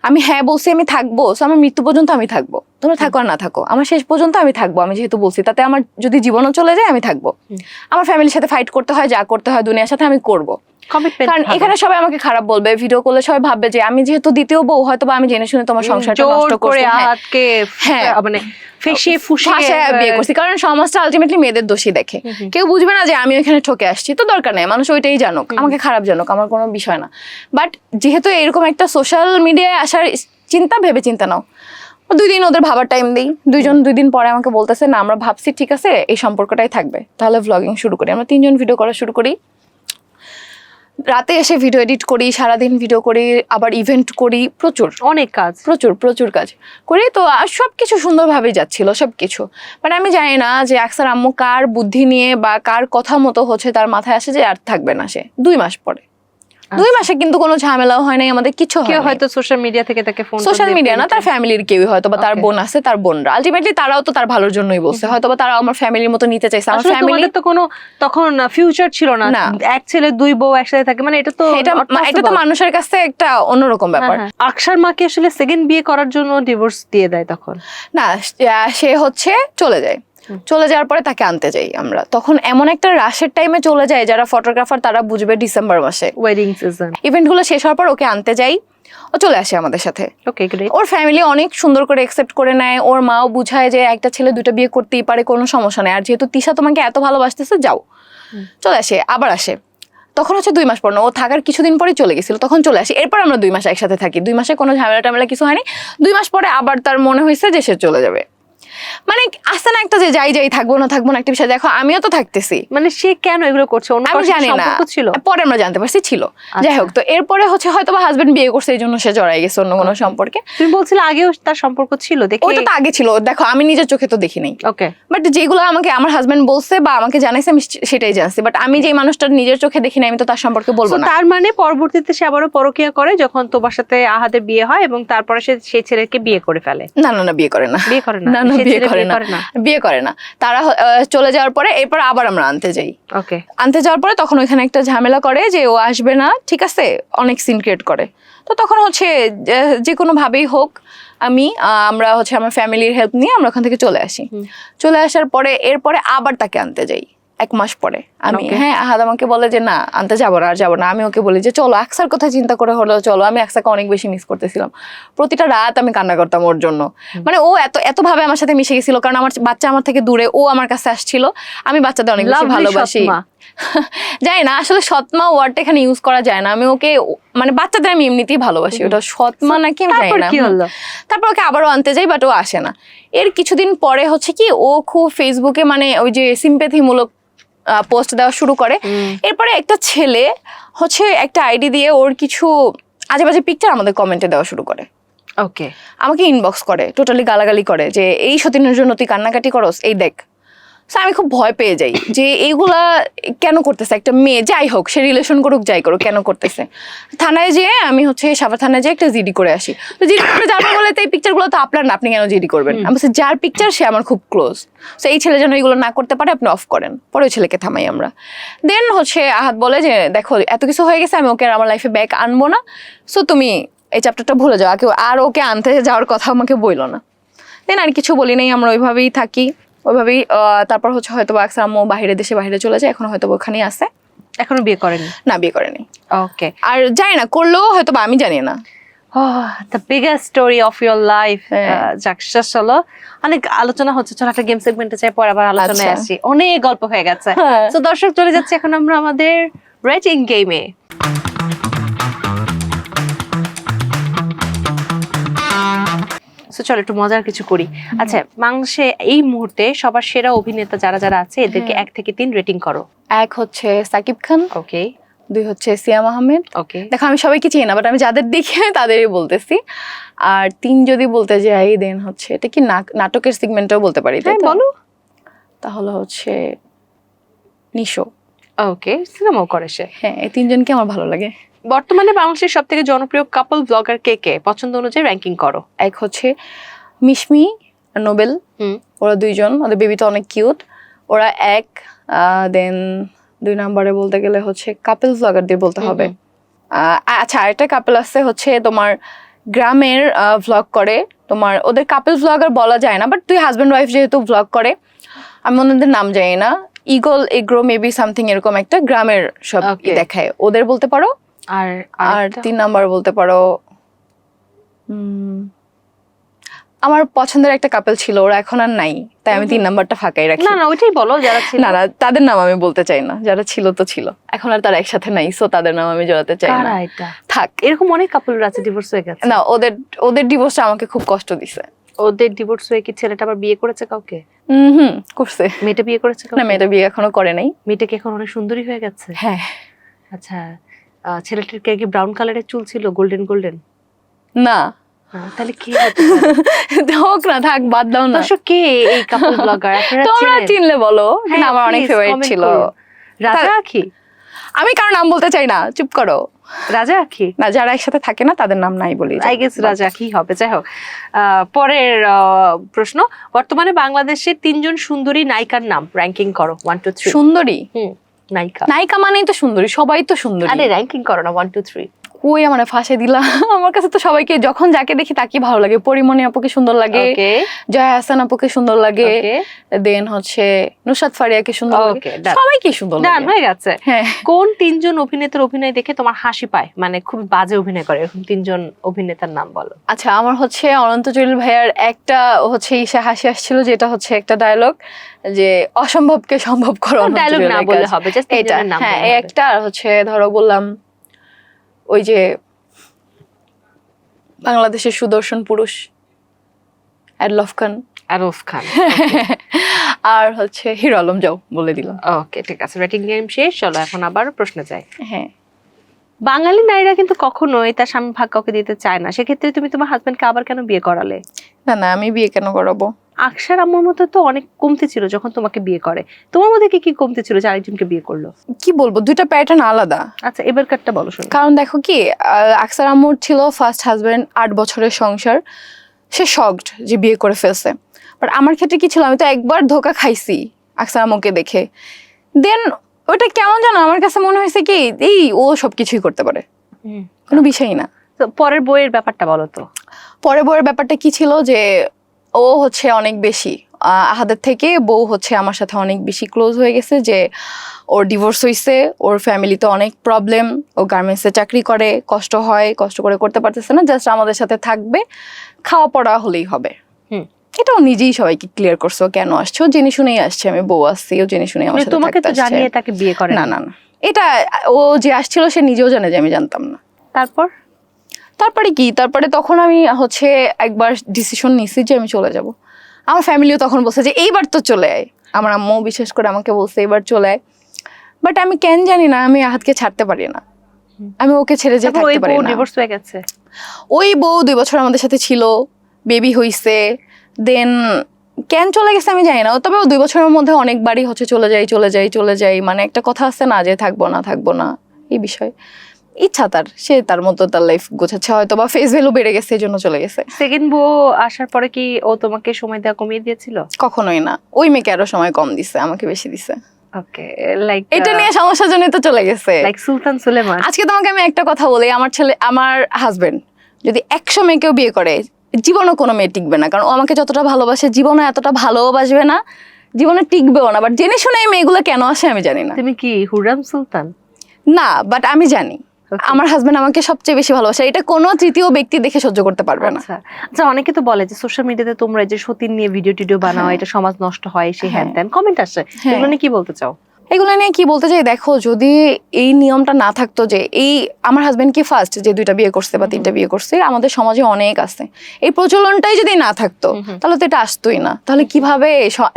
আমি হ্যাঁ বলছি আমি থাকবো, সো আমার মৃত্যু পর্যন্ত আমি থাকবো, তোমরা থাকো আর না থাকো আমার শেষ পর্যন্ত আমি থাকবো। আমি যেহেতু বলছি তাতে আমার যদি জীবনও চলে যায় আমি থাকবো, আমার ফ্যামিলির সাথে ফাইট করতে হয়, যা করতে হয় দুনিয়ার সাথে আমি করবো। কারণ এখানে সবাই আমাকে খারাপ বলবে, ভিডিও করলে সবাই ভাববে যে আমি যেহেতু দ্বিতীয় বউ হয়তো বা আমি জেনে শুনে তোমার সংসারটা নষ্ট করে মানে ফেসিয়ে ফুসিয়ে বিয়ে করছি। কারণ সমাজটা আলটিমেটলি মেয়েদের দোষী দেখে, কেউ বুঝবে না যে আমি ওইখানে ঠকে আসছি, তো দরকার নেই মানুষ ওইটাই জানুক, আমাকে খারাপ জানুক, আমার কোনো বিষয় না। বাট যেহেতু এরকম একটা সোশ্যাল মিডিয়ায় আসার চিন্তা, ভেবে চিন্তা নাও। 2 দিন ওদের ভাবার টাইম দিই, 2 দিন পরে আমাকে বলতেছে না আমরা ভাবছি ঠিক আছে এই সম্পর্কটাই থাকবে, তাহলে ভ্লগিং শুরু করি। আমরা 3 জন ভিডিও করা শুরু করি, রাতে এসে ভিডিও এডিট করি, সারাদিন ভিডিও করি, আবার ইভেন্ট করি, অনেক কাজ, প্রচুর কাজ করি। তো সবকিছু সুন্দরভাবে যাচ্ছিল সবকিছু। বাট আমি জানি না যে আকসার আম্মু কার বুদ্ধি নিয়ে বা কার কথা মতো হচ্ছে তার মাথায় আসে যে আর থাকবে না সে 2 মাস পরে। 2 মাসে কিন্তু কোনো ঝামেলাও হয় নাই, আমাদের কিছু হয় না। হয়তো সোশ্যাল মিডিয়া থেকে তাকে ফোন, সোশ্যাল মিডিয়া না, তার ফ্যামিলির কেউই হয়তো বা তার বোন আছে, তার বোনরা আলটিমেটলি তারাও তো তার ভালোর জন্যই বলছে, হয়তো বা তারাও আমার ফ্যামিলির মতো নিতে চাইছে। আমার ফ্যামিলির তো কোনো তখন ফিউচার ছিল না, এক ছেলে 2 বউ একসাথে থাকে, মানে এটা তো মানুষের কাছে একটা অন্যরকম ব্যাপার। আকসার মাকে আসলে সেকেন্ড বিয়ে করার জন্য ডিভোর্স দিয়ে দেয় তখন না, সে হচ্ছে চলে যায়, চলে যাওয়ার পরে তাকে আনতে যাই আমরা। তখন এমন একটা রাশের টাইমে চলে যায়, যারা ফটোগ্রাফার তারা বুঝবে, ডিসেম্বর মাসে ওয়েডিং সিজন, ইভেন্ট গুলো শেষ হওয়ার পর ওকে আনতে যাই, ও চলে আসে আমাদের সাথে। ওর ফ্যামিলি অনেক সুন্দর করে অ্যাকসেপ্ট করে নেয়, ওর মাও বুঝায় যে একটা ছেলে 2টা বিয়ে করতেই পারে, কোনো সমস্যা নেই, আর যেহেতু তিশা তোমাকে এত ভালোবাসতেছে যাও। চলে আসে, আবার আসে। তখন হচ্ছে 2 মাস পর না, ও থাকার কিছুদিন পরেই চলে গেছিল, তখন চলে আসে। এরপর আমরা 2 মাস একসাথে থাকি, 2 মাসে কোনো ঝামেলা টামেলা কিছু হয়নি। 2 মাস পরে আবার তার মনে হয়েছে যে সে চলে যাবে, মানে আসছে না একটা যে যাই থাকবো না একটা বিষয়। দেখো আমিও তো থাকতেছি, মানে সে কেন এগুলো করছে আমি জানি না, পরে আমরা জানতে পারছি ছিল। যাই হোক, তো এরপরে হচ্ছে হয়তো বা হাজবেন্ড বিয়ে করছে এই জন্য সে জড়াই গেছে অন্য কোনো সম্পর্কে। তুমি বলছিলে আগেও তার সম্পর্ক ছিল, ওটা তো আগে ছিল, দেখো আমি নিজের চোখে তো দেখি নাই, বাট যেগুলো আমাকে আমার হাজবেন্ড বলছে বা আমাকে জানাইছে আমি সেটাই জানছি। বাট আমি যে মানুষটার নিজের চোখে দেখি নাই আমি তো তার সম্পর্কে বলবো না। তার মানে পরবর্তীতে সে আবারও পরকীয়া করে যখন তোমার সাথে আহাদের বিয়ে হয়, এবং তারপরে সে সেই ছেলেকে বিয়ে করে ফেলে। না বিয়ে করে না, বিয়ে করে না। তারা চলে যাওয়ার পরে এরপর আবার আমরা আনতে যাই। আনতে যাওয়ার পরে তখন ওইখানে একটা ঝামেলা করে যে ও আসবে না, ঠিক আছে, অনেক সিন ক্রিয়েট করে। তো তখন হচ্ছে যে কোনো ভাবেই হোক আমরা হচ্ছে আমার ফ্যামিলির হেল্প নিয়ে আমরা ওখান থেকে চলে আসি। চলে আসার পরে এরপরে আবার তাকে আনতে যাই 1 মাস পরে। আমি আহাদ আমাকে বলে যে না আনতে যাবো না। আমি ওকে বলি যে চলো, আকসার কথা চিন্তা করে হলেও চলো। আমি আকসাকে অনেক বেশি মিস করতেছিলাম, প্রতিটা রাত আমি কান্না করতাম ওর জন্য। মানে ও এত ভাবে আমার সাথে মিশে গেছিল, কারণ আমার বাচ্চা আমার থেকে দূরে, ও আমার কাছে আসছিল। আমি বাচ্চাদের অনেক বেশি ভালোবাসি, জানি না আসলে সৎমা ওয়ার্ডটা এখানে ইউজ করা যায় না। আমি ওকে মানে বাচ্চাদের আমি এমনিতেই ভালোবাসি, ওটা সৎমা নাকি আমি জানি না। তারপর ওকে আবারও আনতে যাই, বাট ও আসে না। এর কিছুদিন পরে হচ্ছে কি ও খুব ফেসবুকে মানে ওই যে সিম্প্যাথিমূলক পোস্ট দেওয়া শুরু করে। এরপরে একটা ছেলে হচ্ছে একটা আইডি দিয়ে ওর কিছু আজেবাজে পিকচার আমাদের কমেন্টে দেওয়া শুরু করে। আমাকে ইনবক্স করে, টোটালি গালাগালি করে যে এই সতীনের জন্য তুই কান্নাকাটি করস, এই দেখ। আমি খুব ভয় পেয়ে যাই যে এইগুলা কেন করতেছে একটা মেয়ে, যাই হোক সে রিলেশন করুক যাই করুক, কেন করতেছে। থানায় যেয়ে আমি হচ্ছে সাভার থানায় যেয়ে একটা জিডি করে আসি। তো জিডি করে যাওয়ার বলে তো এই পিকচারগুলো তো আপনার না, আপনি কেন জিডি করবেন? আমি বলছি যার পিকচার সে আমার খুব ক্লোজ, তো এই ছেলে যেন এগুলো না করতে পারে আপনি অফ করেন। পরে ওই ছেলেকে থামাই আমরা। দেন হচ্ছে আহাদ বলে যে দেখো এত কিছু হয়ে গেছে, আমি ওকে আর আমার লাইফে ব্যাক আনবো না, সো তুমি এই চ্যাপ্টারটা ভুলে যাও, আর ওকে আনতে যাওয়ার কথা আমাকে বইলো না। দেন আর কিছু বলি নাই, আমরা ওইভাবেই থাকি ওইভাবেই। তারপর হচ্ছে হয়তো আকসার আম্মু বাইরে চলে যায়, এখন হয়তো ওখানেই আছে। এখনো বিয়ে করেনি? না, বিয়ে করেনি। আর জানি না করলেও হয়তো আমি জানি না। The biggest story of your life. যাক শেষ হলো, অনেক আলোচনা হচ্ছে, চলো একটা গেম সেগমেন্টে চাই, পরে আবার আলোচনায় আসি, অনেক গল্প হয়ে গেছে। তো দর্শক চলে যাচ্ছে এখন আমরা আমাদের রেটিং গেমে। চলো একটু মজার কিছু করি। আচ্ছা, বাংলাদেশে এই মুহূর্তে সবার সেরা অভিনেতা যারা আছে এদেরকে 1 থেকে 3 রেটিং করো। 1 হচ্ছে সাকিব খান, 2 হচ্ছে সিয়াম আহমেদ। দেখো আমি সবাইকে চিনি না, বাট আমি যাদের দেখি তাদেরই বলতেছি। আর 3 যদি বলতে যাই দেন হচ্ছে এটা কি নাটকের সেগমেন্টও বলতে পারি, তাই বলো? তাহলে হচ্ছে নিশো। ওকে, সিনেমাও করে সে। হ্যাঁ, এই তিনজনকে আমার ভালো লাগে। বর্তমানে বাংলাদেশের সব থেকে জনপ্রিয় কাপল ব্লগার কে কে, পছন্দ অনুযায়ী র্যাঙ্কিং করো। এক হচ্ছে মিশমি আর নোবেল, ওরা দুইজন, ওদের বেবি তো অনেক কিউট, ওরা এক। দেন 2 নম্বরে বলতে গেলে হচ্ছে কাপল ব্লগারদের বলতে হবে। আচ্ছা, আরেকটা কাপল আছে হচ্ছে তোমার গ্রামের ভ্লগ করে, তোমার ওদের কাপল ব্লগার বলা যায় না, বাট তুই হাজব্যান্ড ওয়াইফ যেহেতু ভ্লগ করে, আমি ওদের নাম জানি না, ইগল এগ্রো মেবি সামথিং এরকম একটা গ্রামের সব দেখায়, ওদের বলতে পারো। আর 3 নাম্বার বলতে পারো আমার পছন্দের একটা কাপল ছিল, ওরা এখন আর নাই, তাই আমি 3 নাম্বারটা ফাঁকাই রাখি। না না, ওইটাই বলো যারা ছিল। না না, তাদের নাম আমি বলতে চাই না, যারা ছিল তো ছিল, এখন আর তারা একসাথে নাই, সো তাদের নাম আমি জড়াতে চাই না। থাক, এরকম অনেক কাপল আছে ডিভোর্স হয়ে গেছে। না, ওদের ডিভোর্সটা আমাকে খুব কষ্ট দিছে। ওদের ডিভোর্স হয়ে কি ছেলেটা আবার বিয়ে করেছে কাউকে? করছে। মেয়েটা বিয়ে করেছে? না, মেয়েটা বিয়ে এখনো করে নাই। মেয়েটা কি এখন অনেক সুন্দরী হয়ে গেছে? হ্যাঁ। আচ্ছা, ছেলেটার কি ব্রাউন কালারের চুল ছিল, গোল্ডেন গোল্ডেন? না। তাহলে কি হতে পারে? হোক না, থাক, বাদ দাও না। দর্শক, কে এই কাপল ব্লগার আপনারা তোমরা চিনলে বলো, কিন্তু আমার অনেক ফেভারিট ছিল। রাজা আখি? আমি কারো নাম বলতে চাই না, চুপ করো। রাজা আখি না, যারা একসাথে থাকে না তাদের নাম নাই বলি। আই গেস রাজা আখি হবে। যাই হোক, পরের প্রশ্ন, বর্তমানে বাংলাদেশের 3 জন সুন্দরী নায়িকার নাম র্যাঙ্কিং করো। 1 2 3। সুন্দরী? নায়িকা। নায়িকা মানেই তো সুন্দরী, সবাই তো সুন্দরী। আরে র্যাঙ্কিং করো না, 1 2 3। কই আমার ফাঁসে দিলা। আমার কাছে তো সবাইকে, যখন যাকে দেখি তাকে ভালো লাগে। পরিমণি আপুকে সুন্দর লাগে, জয়া হাসান আপুকে সুন্দর লাগে, দেন হচ্ছে নুসরাত ফারিয়াকে সুন্দর লাগে, সবাইকে সুন্দর লাগে। ডান হয়ে গেছে। হ্যাঁ। কোন 3 জন অভিনেতার অভিনয় দেখে তোমার হাসি পায়, মানে খুব বাজে অভিনয় করে, এরকম 3 জন অভিনেতার নাম বলো। আচ্ছা, আমার হচ্ছে অনন্ত জলিল ভাইয়ার একটা হচ্ছে ঈশা হাসি আসছিল, যেটা হচ্ছে একটা ডায়লগ যে অসম্ভবকে সম্ভব করো। ডায়লগ না বললে হবে, জাস্ট এটা। হ্যাঁ, একটা আর হচ্ছে ধরো বললাম ওই যে বাংলাদেশের সুদর্শন পুরুষ আরফ খান। আর হচ্ছে হিরো আলম, যাও বলে দিলাম। ওকে, ঠিক আছে, রেটিং গেম শেষ। চলো এখন আবার প্রশ্ন যাই। হ্যাঁ, বাঙালি নারীরা কিন্তু কখনোই তার স্বামী ভাগ কাউকে দিতে চায় না, সেক্ষেত্রে তুমি তোমার হাজবেন্ডকে আবার কেন বিয়ে করালে? না না, আমি বিয়ে কেন করাবো? আকশার আম্মুর মতো তো অনেক কমতি ছিল যখন তোমাকে বিয়ে করে, তোমার মধ্যে কি কি কমতি ছিল যে আরেকজনকে বিয়ে করলো? কি বলবো, দুইটা প্যাটার্ন আলাদা। আচ্ছা, এবারকারটা বলো শুনি। কারণ দেখো কি, আকসার আম্মুর ছিল ফার্স্ট হাজবেন্ড, 8 বছরের সংসার, সে শকড যে বিয়ে করে ফেলছে। বাট আমার ক্ষেত্রে কি ছিল, আমি তো একবার ধোকা খাইছি আকসার আম্মুকে দেখে। দেন ওটা কেমন জানো, আমার কাছে মনে হয়েছে কি এই ও সবকিছুই করতে পারে, কোনো বিষয়ই না। তো পরের বইয়ের ব্যাপারটা বলো তো। পরের বইয়ের ব্যাপারটা কি ছিল যে ও হচ্ছে অনেক বেশি আহাদের থেকে বউ হচ্ছে আমার সাথে অনেক বেশি ক্লোজ হয়ে গেছে, যে ওর ডিভোর্স হয়েছে, ওর ফ্যামিলিতে অনেক প্রবলেম, ও গার্মেন্টসে চাকরি করে, কষ্ট হয়, কষ্ট করে করতে পারতেছে না, জাস্ট আমাদের সাথে থাকবে, খাওয়া পড়া হলেই হবে। এটাও নিজেই সবাইকে ক্লিয়ার করছে, ও কেন আসছে, ও জেনে শুনেই আসছে, আমি বউ আসছি, ও জেনে শুনেই আমার সাথে থাকতে আসছে। তোমাকে তো জানিয়ে তাকে বিয়ে করে? না না না, এটা ও যে আসছিল সে নিজেও জানে যে আমি জানতাম না। তারপরে কি, তারপরে তখন আমি হচ্ছে একবার ডিসিশন নিছি যে আমি চলে যাব। আমার ফ্যামিলিও তখন বলছে যে এইবার তো চলে আয়, আমার আম্মু বিশেষ করে আমাকে বলছে এইবার চলে আয়। বাট আমি কেন জানি না, আমি আহাদকে ছাড়তে পারি না, আমি ওকে ছেড়ে যে থাকতে পারি না। ডিভোর্স হয়ে গেছে, ওই বউ 2 বছর আমাদের সাথে ছিল, বেবি হইছে, দেন কেন চলে গেছে আমি জানি না। তবে ও 2 বছরের মধ্যে অনেকবারই হচ্ছে চলে যাই, মানে একটা কথা আছে না যে থাকবো না এই বিষয়। ইচ্ছা তার, সে তার মতো তার লাইফ গোছাচ্ছে, হয়তো বা ফেস ভ্যালু বেড়ে গেছে এই জন্য চলে গেছে। সেকেন্ড বউ আসার পরে কি ও তোমাকে সময় দেওয়া কমিয়ে দিয়েছিল? কখনোই না, ওই মেয়েকে আরো সময় কম দিছে, আমাকে বেশি দিছে। ওকে, লাইক এটা নিয়ে সমস্যার জন্য তো চলে গেছে, লাইক সুলতান সুলেমান। আজকে তোমাকে আমি একটা কথা বলি, আমার হাজবেন্ড যদি 100 মেয়েকেও বিয়ে করে, জীবনে কোনো মেয়ে টিকবে না, কারণ ও আমাকে যতটা ভালোবাসে জীবনে এতটা ভালোবাসবে না, জীবনে টিকবেও না। বাট জেনে শুনে এই মেয়েগুলো কেন আসে আমি জানি না। তুমি কি হুররাম সুলতান? না, বাট আমি জানি আমার হাজবেন্ড আমাকে সবচেয়ে বেশি ভালোবাসে, এটা কোনো তৃতীয় ব্যক্তি দেখে সহ্য করতে পারবে না। আচ্ছা, অনেকে তো বলে যে সোশ্যাল মিডিয়াতে তোমরা যে সতীন নিয়ে ভিডিও টিডিও বানাও, এটা সমাজ নষ্ট হয়, সেই হ্যান ত্যান কমেন্ট আসে, এগুলো নিয়ে কি বলতে চাও? এগুলো নিয়ে কি বলতে চাই, দেখো যদি এই নিয়মটা না থাকতো, যে এই আমার হাজবেন্ড কি ফার্স্ট যে 2টা বিয়ে করছে বা 3টা বিয়ে করছে, আমাদের সমাজে অনেক আছে, এই প্রচলনটাই যদি না থাকতো তাহলে তো এটা আসতোই না। তাহলে কিভাবে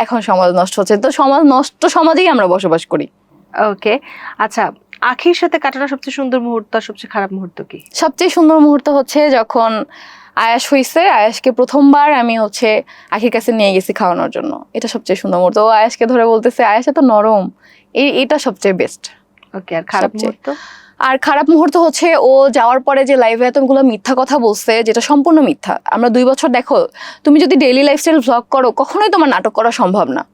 এখন সমাজ নষ্ট হচ্ছে? তো সমাজ নষ্ট সমাজেই আমরা বসবাস করি। ওকে, আচ্ছা, আখির সাথে কাটানো সবচেয়ে সুন্দর মুহূর্ত, সবচেয়ে খারাপ মুহূর্ত কি? সবচেয়ে সুন্দর মুহূর্ত হচ্ছে যখন আয়াস হইছে, আয়াসকে প্রথমবার আমি হচ্ছে আখির কাছে নিয়ে গেছি খাওয়ানোর জন্য, এটা সবচেয়ে সুন্দর মুহূর্ত। ও আয়াসকে ধরে বলতেছে আয়াস এত নরম, এটা সবচেয়ে বেস্ট। ওকে, আর খারাপ সবচেয়ে। মুহূর্ত? আর খারাপ মুহূর্ত হচ্ছে ও যাওয়ার পরে যে লাইভে এতগুলো মিথ্যা কথা বলছে, যেটা সম্পূর্ণ মিথ্যা। আমরা 2 বছর, দেখো তুমি যদি ডেইলি লাইফস্টাইল ব্লগ করো কখনোই তোমার নাটক করা সম্ভব না।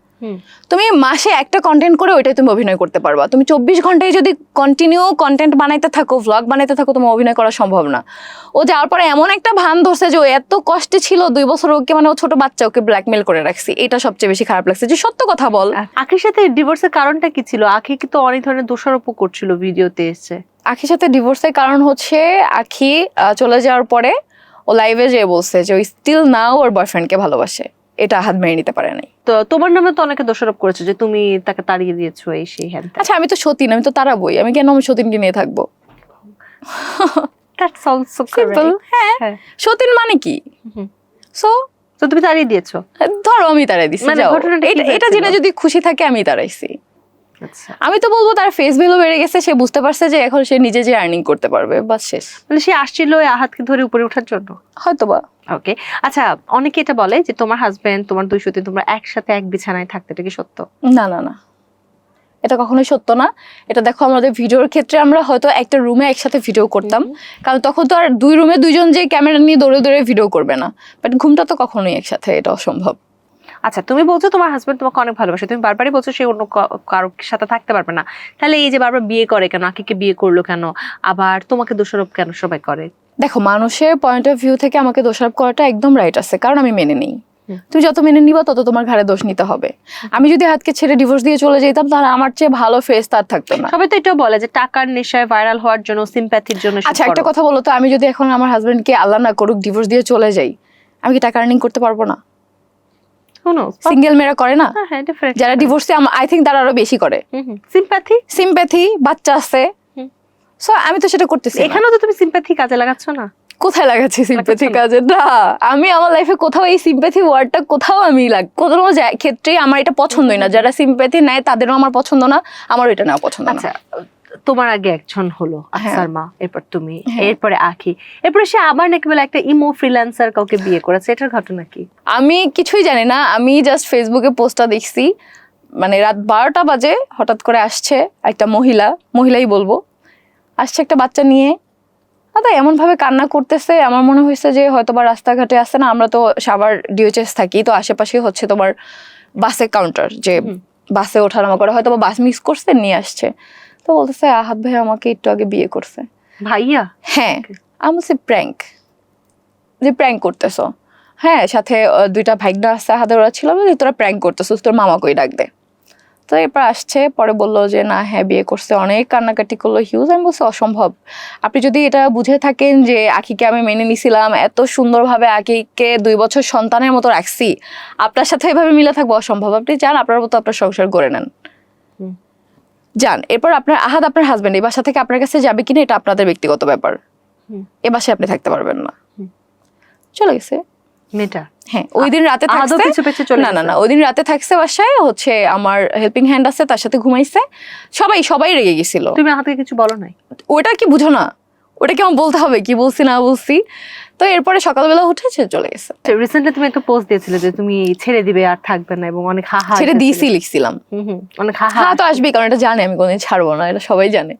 তুমি মাসে একটা কন্টেন্ট করে ওইটাই তুমি অভিনয় করতে পারবা। তুমি 24 ঘন্টায় যদি কন্টিনিউ কন্টেন্ট বানাইতে থাকো, ভ্লগ বানাইতে থাকো, তোমার অভিনয় করা সম্ভব না। ও যাওয়ার পরে এমন একটা ভান ধরছে যে ও এত কষ্টে ছিল 2 বছর, ওকে মানে ও ছোট বাচ্চা, ওকে ব্ল্যাকমেল করে রাখছি। এটা সবচেয়ে বেশি খারাপ লাগছে, যে সত্য কথা বল। আখির সাথে ডিভোর্সের কারণটা কি ছিল? আখি কিন্তু অনেক ধরনের দোষারোপ করছিল ভিডিওতে এসে। আখির সাথে ডিভোর্সের কারণ হচ্ছে আখি চলে যাওয়ার পরে ও লাইভে যেয়ে বলছে যে ও স্টিল নাও ওর বয়ফ্রেন্ডকে ভালোবাসে, এটা হাত মেনে নিতে পারে নাই। তো তোমার নামে তো অনেকে দোষারোপ করেছে যে তুমি তাকে তাড়িয়ে দিয়েছো, এই সেই হ্যান ত্যান। আচ্ছা আমি তো সতীন, আমি তো তারাবই, আমি কেন আমি সতীনকে নিয়ে থাকবো? That's also simple. correct. হ্যাঁ, হ্যাঁ। সতীন মানে কি? সো তো তুমি তাড়িয়ে দিয়েছো? ধরো আমি তাড়াই দিছি, মানে যাও। ঘটনাটা কি এটা জেনে হয়েছিল? যদি খুশি থাকে আমি তাড়াইছি। আচ্ছা, আমি তো বলবো তার ফেস ভ্যালু বেড়ে গেছে, সে বুঝতে পারছে যে এখন সে নিজে যে আর্নিং করতে পারবে, বাস শেষ। মানে সে আসছিল ওই আহাতকে ধরে উপরে ওঠার জন্য? হয়তোবা। ওকে, আচ্ছা, অনেকে এটা বলে যে তোমার হাজবেন্ড, তোমার 2 সতীন, তোমরা একসাথে এক বিছানায় থাকতে, এটা কি সত্য? না না না, এটা কখনোই সত্য না। এটা দেখো আমাদের ভিডিওর ক্ষেত্রে আমরা হয়তো একটা রুমে একসাথে ভিডিও করতাম, কারণ তখন তো আর 2 রুমে 2জন যে ক্যামেরা নিয়ে দৌড়ে দৌড়ে ভিডিও করবে না, বাট ঘুমটা তো কখনোই একসাথে, এটা অসম্ভব। আচ্ছা, তুমি বলছো তোমার হাজবেন্ড তোমাকে অনেক ভালোবাসে, তুমি বারবারই বলছো সে অন্য কারোর সাথে থাকতে পারবে না, তাহলে এই যে বারবার বিয়ে করে কেন, আকিকে বিয়ে করলো কেন, আবার তোমাকে দোষারোপ কেন সবাই করে? দেখো মানুষের পয়েন্ট অফ ভিউ থেকে আমাকে দোষারোপ করাটা একদম রাইট আছে, কারণ আমি মেনে নেই। তুমি যত মেনে নিবা তত তোমার ঘাড়ে দোষ নিতে হবে। আমি যদি হাতকে ছেড়ে ডিভোর্স দিয়ে চলে যেতাম তাহলে আমার চেয়ে ভালো ফেস তার থাকতো না। সবাই তো এটাও বলে যে টাকার নেশায় ভাইরাল হওয়ার জন্য, সিম্প্যাথির জন্য। আচ্ছা একটা কথা বলো তো, আমি যদি এখন আমার হাজবেন্ডকে আল্লাহ না করুক ডিভোর্স দিয়ে চলে যাই, আমি কি টাকা আর্নিং করতে পারবো না? সিঙ্গেল মেয়েরা করে না? যারা ডিভোর্সে, আই থিঙ্ক তারা আরো বেশি করে। সিম্প্যাথি, বাচ্চা আছে, সো আমি তো সেটা করতেছি। এখানেও তো তুমি সিম্প্যাথি কাজে লাগাচ্ছ না? কোথায় লাগাচ্ছি সিম্প্যাথি কাজে? না, আমি আমার লাইফে কোথাও এই সিম্প্যাথি ওয়ার্ডটা কোথাও আমি কোনো ক্ষেত্রেই আমার এটা পছন্দই না। যারা সিম্প্যাথি নেয় তাদেরও আমার পছন্দ না, আমারও এটা নেওয়া পছন্দ না। আচ্ছা, তোমার আগে একজন হলো আফসার মা, এরপর তুমি, এরপরে আখি, এরপরে সে আবার নাকি বলে একটা ইমো ফ্রিল্যান্সার কাউকে বিয়ে করেছে, এটার ঘটনা কি? আমি কিছুই জানি না, আমি জাস্ট ফেসবুকে পোস্টটা দেখছি, মানে রাত 12টা বাজে হঠাৎ করে আসছে একটা মহিলাই বলবো, আসছে একটা বাচ্চা নিয়ে, দাদা এমন ভাবে কান্না করতেছে, আমার মনে হয়েছে যে হয়তো বা রাস্তাঘাটে আসছে না, আমরা তো সাভার ডিওএইচএস থাকি, তো আশেপাশে হচ্ছে তোমার বাসে কাউন্টার, যে বাসে ওঠানামা করে, হয়তো বা বাস মিস করছে, নিয়ে আসছে। তো বলতেছে আহাত ভাই আমাকে একটু আগে বিয়ে করছে। ভাইয়া? হ্যাঁ, আমি বলছি প্র্যাঙ্ক, যে প্র্যাঙ্ক করতেছো? হ্যাঁ, সাথে 2টা ভাইগনা আসছে, আহাদের ওরা ছিল, তোরা প্র্যাঙ্ক করতেছো, তোর মামাকেই ডাক দে। তো এরপর আসছে, পরে বললো যে না হ্যাঁ বিয়ে করছে, অনেক কান্নাকাটি করলো, হিউজ। আমি বলছি অসম্ভব, আপনি যদি এটা বুঝে থাকেন যে আখিকে আমি মেনে নিছিলাম, এত সুন্দরভাবে আখিকে 2 বছর সন্তানের মতো রাখছি, আপনার সাথে এভাবে মিলে থাকবো অসম্ভব। আপনি যান আপনার মতো আপনার সংসার গড়ে নেন, যান। এরপর আপনার আহাদ, আপনার হাজবেন্ড এই বাসা থেকে আপনার কাছে যাবে কিনা এটা আপনাদের ব্যক্তিগত ব্যাপার, এ বাসায় আপনি থাকতে পারবেন না। চলে গেছে মেয়েটা। হ্যাঁ, ওই দিন রাতে থাকছে, না ওই দিন রাতে থাকছে বাসায়, হচ্ছে আমার হেল্পিং হ্যান্ড আছে, তার সাথে ঘুমাইছে, সবাই রেগে গেছিল। তুমি হাতকে কিছু বলো নাই? ওটা কি বুঝো না, ওটা কি আমার বলতে হবে কি বলছি না বলছি? তো এরপরে সকালবেলা উঠেছে চলে গেছে। রিসেন্টলি তুমি একটা পোস্ট দিয়েছিলে যে তুমি ছেড়ে দিবে আর থাকবে না, এবং অনেক হাহা ছেড়ে দিয়েছি লিখছিলাম। অনেক হাহা তো আসবেই, কারণ এটা জানে আমি কোনদিন ছাড়বো না, এটা সবাই জানে।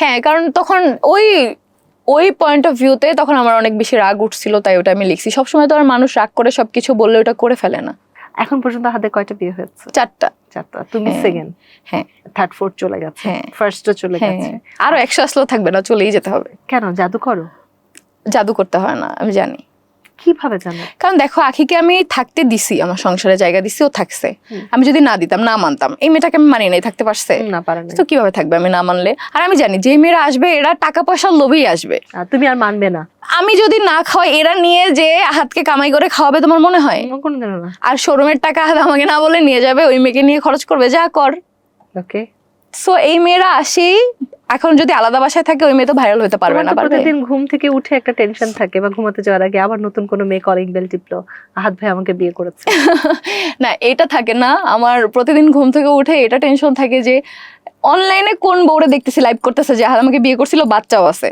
হ্যাঁ, কারণ তখন ওই পয়েন্ট অফ ভিউতে তখন আমার অনেক বেশি রাগ উঠছিল, তাই ওটা আমি লিখছি। সবসময় তো আর মানুষ রাগ করে সবকিছু বললে ওটা করে ফেলে না। এখন পর্যন্ত হাতে কয়টা বিয়ে হয়েছে? 4টা। তুমি সেকেন্ড? হ্যাঁ। থার্ড ফোর্থ চলে গেছে, ফার্স্টও চলে গেছে, আরো 100 আসলেও থাকবে না, চলেই যেতে হবে। কেন? জাদু করো? জাদু করতে হয় না, আমি জানি। কিভাবে জানো? কারণ দেখো আখিকে আমি থাকতে দিছি, আমার সংসারে জায়গা দিছি, ও থাকছে। আমি যদি না দিতাম, না মানতাম, এই মেয়েটাকে আমি মানি নাই, থাকতে পারছে না, পারে না। তো কিভাবে থাকবে আমি না মানলে? আর আমি জানি যে মেয়েরা আসবে এরা টাকা পয়সার লোভেই আসবে, তুমি আর মানবে না। আমি যদি না খাওয়াই, এরা নিয়ে যে হাতকে কামাই করে খাওয়াবে তোমার মনে হয়? আর শোরুমের টাকা হাত আমাকে না বলে নিয়ে যাবে, ওই মেয়েকে নিয়ে খরচ করবে, যা কর। ওকে, সো এই মেয়েরা আসেই, এখন যদি আলাদা বাসায় থাকে ওই মেয়ে তো ভাইরাল হতে পারবে না। প্রতিদিন ঘুম থেকে উঠে একটা টেনশন থাকে, বা ঘুমাতে যাওয়ার আগে আবার নতুন কোনো মেয়ে কলিং বেল টিপলো, আহাদ ভাই আমাকে বিয়ে করেছে। না, এটা থাকে না। আমার প্রতিদিন ঘুম থেকে উঠে এটা টেনশন থাকে যে অনলাইনে কোন বউরে দেখতেছি লাইভ করতেছে যে আহাদ আমাকে বিয়ে করছিল, বাচ্চাও আছে।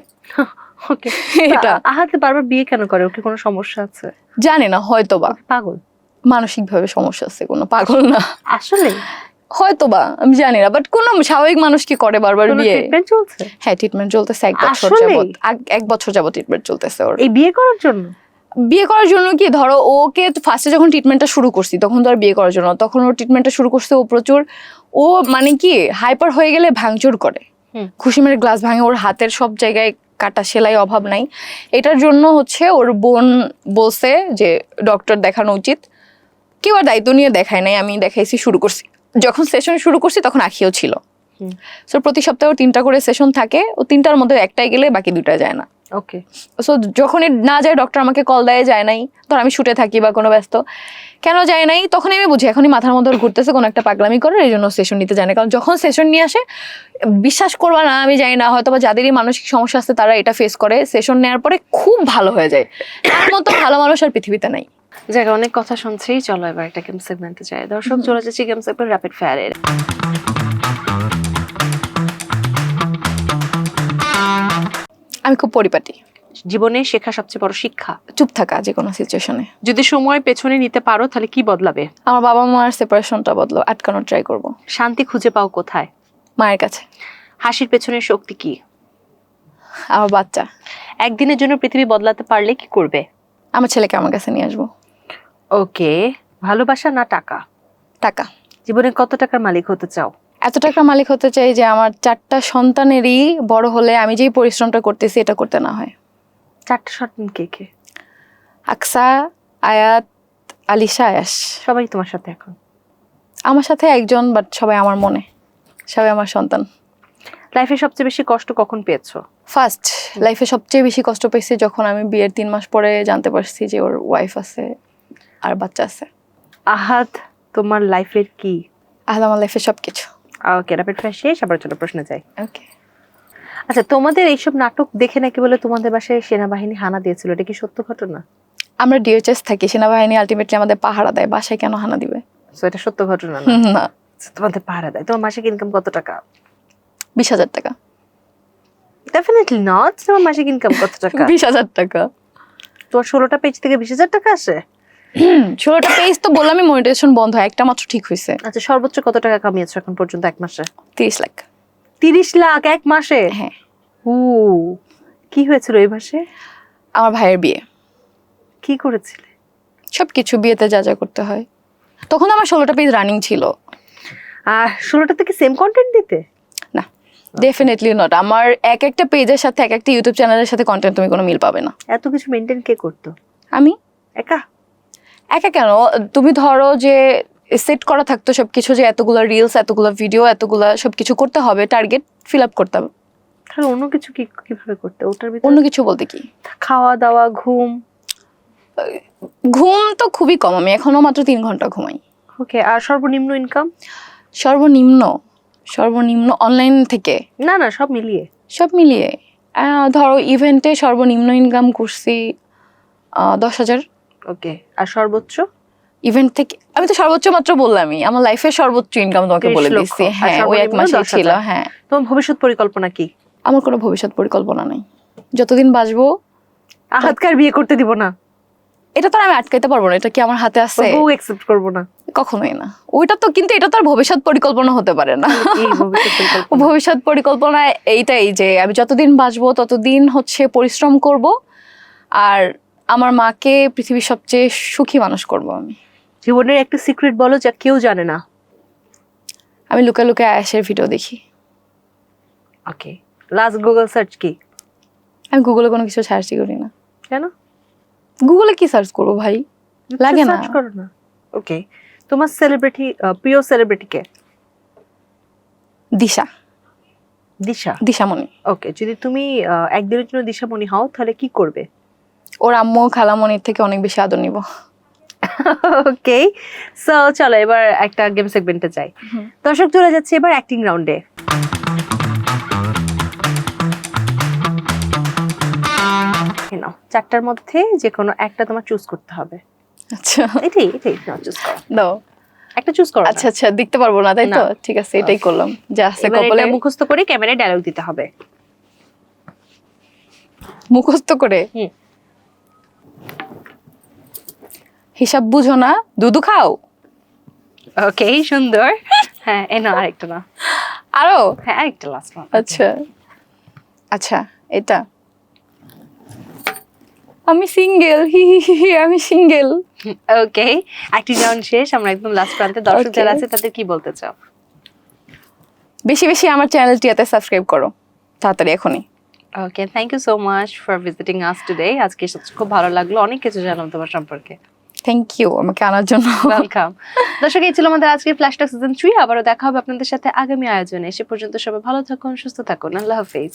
ওকে। এটা আহাত বারবার বিয়ে কেন করে? ওকে কোনো সমস্যা আছে? জানি না, হয়তোবা পাগল? মানসিক ভাবে সমস্যা আছে, কোনো পাগল না। আসলে হয়তোবা, আমি জানি না, বাট কোন স্বাভাবিক মানুষ কি করে বারবার কোনো বিয়ে? ট্রিটমেন্ট চলছে হ্যাঁ, ট্রিটমেন্ট চলতেছে 1 বছর আসলেই? যাবত। 1 বছর যাবত ট্রিটমেন্ট চলতেছে ওর। এই বিয়ে করার জন্য? বিয়ে করার জন্য কি, ধরো ওকে ফার্স্টে যখন ট্রিটমেন্টটা শুরু করছি তখন তো আর বিয়ে করার জন্য, তখন ওর ট্রিটমেন্টটা শুরু করছে ও প্রচুর, ও মানে কি হাইপার হয়ে গেলে ভাঙচুর করে, হুম। খুশি মেরে গ্লাস ভাঙে, ওর হাতের সব জায়গায় কাটা সেলাই, অভাব নাই। এটার জন্য হচ্ছে ওর বোন বলছে যে ডক্টর দেখানো উচিত, কেউ আর দায়িত্ব নিয়ে দেখায় নাই, আমি দেখাইছি, শুরু করছি। যখন সেশন শুরু করছি তখন আখিও ছিল। হুম। সো প্রতি সপ্তাহে 3টা করে সেশন থাকে, ও 3টার মধ্যে একটাই গেলে বাকি 2টা যায় না। ওকে। সো যখনই না যায় ডক্টর আমাকে কল দেয় যায় নাই, ধর আমি শুটে থাকি বা কোনো ব্যস্ত, কেন যায় নাই তখনই আমি বুঝি এখনই মাথার মধ্যে ওর ঘুরতেছে কোনো একটা পাগলামি করে, এই জন্য সেশন নিতে যায় না। কারণ যখন সেশন নিয়ে আসে, বিশ্বাস করবা না, আমি জানি না, হয়তো বা যাদেরই মানসিক সমস্যা আছে তারা এটা ফেস করে, সেশন নেওয়ার পরে খুব ভালো হয়ে যায়। তার মতো ভালো মানুষ আর পৃথিবীতে নাই। জায়গা অনেক কথা শুনছি, চলো এবার একটা গেম সেগমেন্টে যাই। দর্শক চলে যাচ্ছি গেম সেগমেন্ট র্যাপিড ফায়ারের। আমি খুব পরিপাটি। জীবনে শেখা সবচেয়ে বড় শিক্ষা? চুপ থাকা যে কোনো সিচুয়েশনে। যদি সময় পেছনে নিতে পারো তাহলে কি বদলাবে? আমার বাবা মার সেপারেশনটা আটকানোর ট্রাই করব। শান্তি খুঁজে পাও কোথায়? মায়ের কাছে। হাসির পেছনের শক্তি কি? আমার বাচ্চা। একদিনের জন্য পৃথিবী বদলাতে পারলে কি করবে? আমার ছেলেকে আমার কাছে নিয়ে আসবো। ওকে। ভালোবাসা না টাকা? টাকা। জীবনে কত টাকার মালিক হতে চাও? এত টাকা মালিক হতে চাই যে আমার 4টা সন্তানেরই বড় হলে আমি যেই পরিশ্রমটা করতেছি এটা করতে না হয়। 4টা সন্তান কে কে? আকসা, আয়াত, আলিশা, আয়াস। সবাই তোমার সাথে এখন? আমার সাথে একজন, বাট সবাই আমার মনে, সবাই আমার সন্তান। লাইফে সবচেয়ে বেশি কষ্ট কখন পেয়েছো? ফার্স্ট লাইফে সবচেয়ে বেশি কষ্ট পেয়েছি যখন আমি বিয়ের 3 মাস পরে জানতে পারছি যে ওর ওয়াইফ আছে আর বাচ্চা আছে। আহাত তোমার লাইফের কি? আমার লাইফে সবকিছু। ওকে, র্যাপিড ফায়ার শেষ, আবার চলো প্রশ্নে যাই। ওকে। আচ্ছা, তোমাদের এইসব নাটক দেখে নাকি বলে তোমাদের বাসায় সেনাবাহিনী হানা দিয়েছিল, এটা কি সত্য ঘটনা? আমরা ডিএইচএস থাকি, সেনাবাহিনী আলটিমেটলি আমাদের পাহারা দেয়, বাসায় কেন হানা দিবে? সো এটা সত্য ঘটনা না? না। তোমাদের পাহারা দেয়। তোমার মাসিক ইনকাম কত টাকা? 20,000 টাকা। Definitely not. তোমার মাসিক ইনকাম কত টাকা? 20,000 টাকা। তোমার 16টা পেজ থেকে 20,000 টাকা আসে? 16টা পেজ তো বললাম, মনিটাইজেশন বন্ধ, একটা মাত্র ঠিক হয়েছে। আচ্ছা, সর্বোচ্চ কত টাকা কামিয়েছো এখন পর্যন্ত এক মাসে? 30 লাখ। 30 লাখ এক মাসে? হ্যাঁ। কি হয়েছিল এই মাসে? আমার ভাইয়ের বিয়ে। কি করেছিলে? সবকিছু, বিয়েতে যা যা করতে হয়। তখন আমার 16টা পেজ রানিং ছিল। আর 16টা থেকে সেম কন্টেন্ট দিতে? না, ডেফিনেটলি নট। আমার এক একটা পেজের সাথে এক একটা ইউটিউব চ্যানেলের সাথে কন্টেন্ট তুমি কোনো মিল পাবে না। এত কিছু মেনটেন কে করতো? আমি একা? একা কেন, তুমি ধরো যে সেট করা থাকতো সবকিছু, যে এতগুলো রিলস, এতগুলো ভিডিও, এতগুলো সবকিছু করতে হবে, টার্গেট ফিল আপ করতাম। তাহলে অন্য কিছু কিভাবে করতে? ওটার ভিতরে অন্য কিছু বলতে কি, খাওয়া দাওয়া, ঘুম? ঘুম তো খুবই কম, আমি এখনো মাত্র 3 ঘন্টা ঘুমাই। ওকে। আর সর্বনিম্ন ইনকাম? সর্বনিম্ন অনলাইন থেকে? না না, সব মিলিয়ে। সব মিলিয়ে ধরো ইভেন্টে সর্বনিম্ন ইনকাম করছি 10,000। ওকে। আর সর্বোচ্চ? ইভেন্ট থেকে আমি তো সর্বোচ্চ মাত্র বললামই, আমার লাইফের সর্বোচ্চ ইনকাম তোমাকে 30 বলে লক্ষ। দিচ্ছি। আর হ্যাঁ, ওই এক সর্বনিম্ন মাসে 10,000। ছিল। হ্যাঁ। তোমার ভবিষ্যৎ পরিকল্পনা কি? আমার কোনো ভবিষ্যৎ পরিকল্পনা নাই, যতদিন বাঁচবো। আহাতকার বিয়ে করতে দিব না? এটা তো আর আমি আটকাইতে পারবো না, এটা কি আমার হাতে আছে? বউ অ্যাকসেপ্ট করব না? কখনোই না। ওইটা তো, কিন্তু এটা তো আর ভবিষ্যৎ পরিকল্পনা হতে পারে না। এই ভবিষ্যৎ পরিকল্পনা? ভবিষ্যৎ পরিকল্পনা এইটাই যে আমি যতদিন বাঁচবো ততদিন হচ্ছে পরিশ্রম করব, আর আমার মাকে পৃথিবীর সবচেয়ে সুখী মানুষ করব আমি। জীবনের একটা সিক্রেট বলো যা কেউ জানে না। আমি লুকায় লুকায় আয়েশের ভিডিও দেখি। ওকে। লাস্ট গুগল সার্চ কি? আমি গুগলে কোনো কিছু সার্চই করি না। কেন? গুগলে কি সার্চ করবো ভাই, লাগে না। সার্চ করো না। ওকে। তোমার সেলিব্রিটি, প্রিয় সেলিব্রিটি কে? দিশা। দিশামণি। ওকে। যদি তুমি একদিনের জন্য দিশামণি হও তাহলে কি করবে? ওর আম্মু খালামণির থেকে অনেক বেশি আদর নিব। ওকে। সো চলো এবার একটা গেম সেগমেন্টে যাই। দর্শক চলে যাচ্ছে এবার অ্যাক্টিং রাউন্ডে। নাও, 4টার মধ্যে যে কোনো একটা তোমার চুজ করতে হবে। আচ্ছা, এটাই নাও, চুজ করো। দাও একটা চুজ করো। আচ্ছা আচ্ছা, দেখতে পারবো না তাই তো? না। ঠিক আছে, এটাই করলাম। যা আছে এবার কপালে। এটা মুখস্থ করে ক্যামেরায় ডায়লগ দিতে হবে। মুখস্থ করে? হুম। হিসাব বুঝো না, দুধু খাও। ওকে, সুন্দর। হ্যাঁ, না আরেকটা না। আরো? হ্যাঁ, আরেকটা লাস্ট ওয়ান। আচ্ছা আচ্ছা, এটা আমি সিঙ্গেল, হি হি হি হি, আমি সিঙ্গেল। ওকে, অ্যাক্টিং রাউন্ড শেষ, আমরা একদম লাস্ট প্রান্তে। দর্শক Okay. যারা আছে তাদের কি বলতে চাও? বেশি বেশি আমার চ্যানেলটিতে সাবস্ক্রাইব করো তাড়াতাড়ি এখনই। Okay, thank you so much for visiting us today. আজকে এসে খুব ভালো লাগলো, অনেক কিছু জানলাম তোমার সম্পর্কে। থ্যাংক ইউ আমাকে আনার জন্য। ওয়েলকাম। দর্শক, এই ছিল আমাদের আজকের ফ্ল্যাশ টক সিজন 3। আবারও দেখা হবে আপনাদের সাথে আগামী আয়োজনে। সে পর্যন্ত সবাই ভালো থাকুন, সুস্থ থাকুন। আল্লাহ হাফেজ।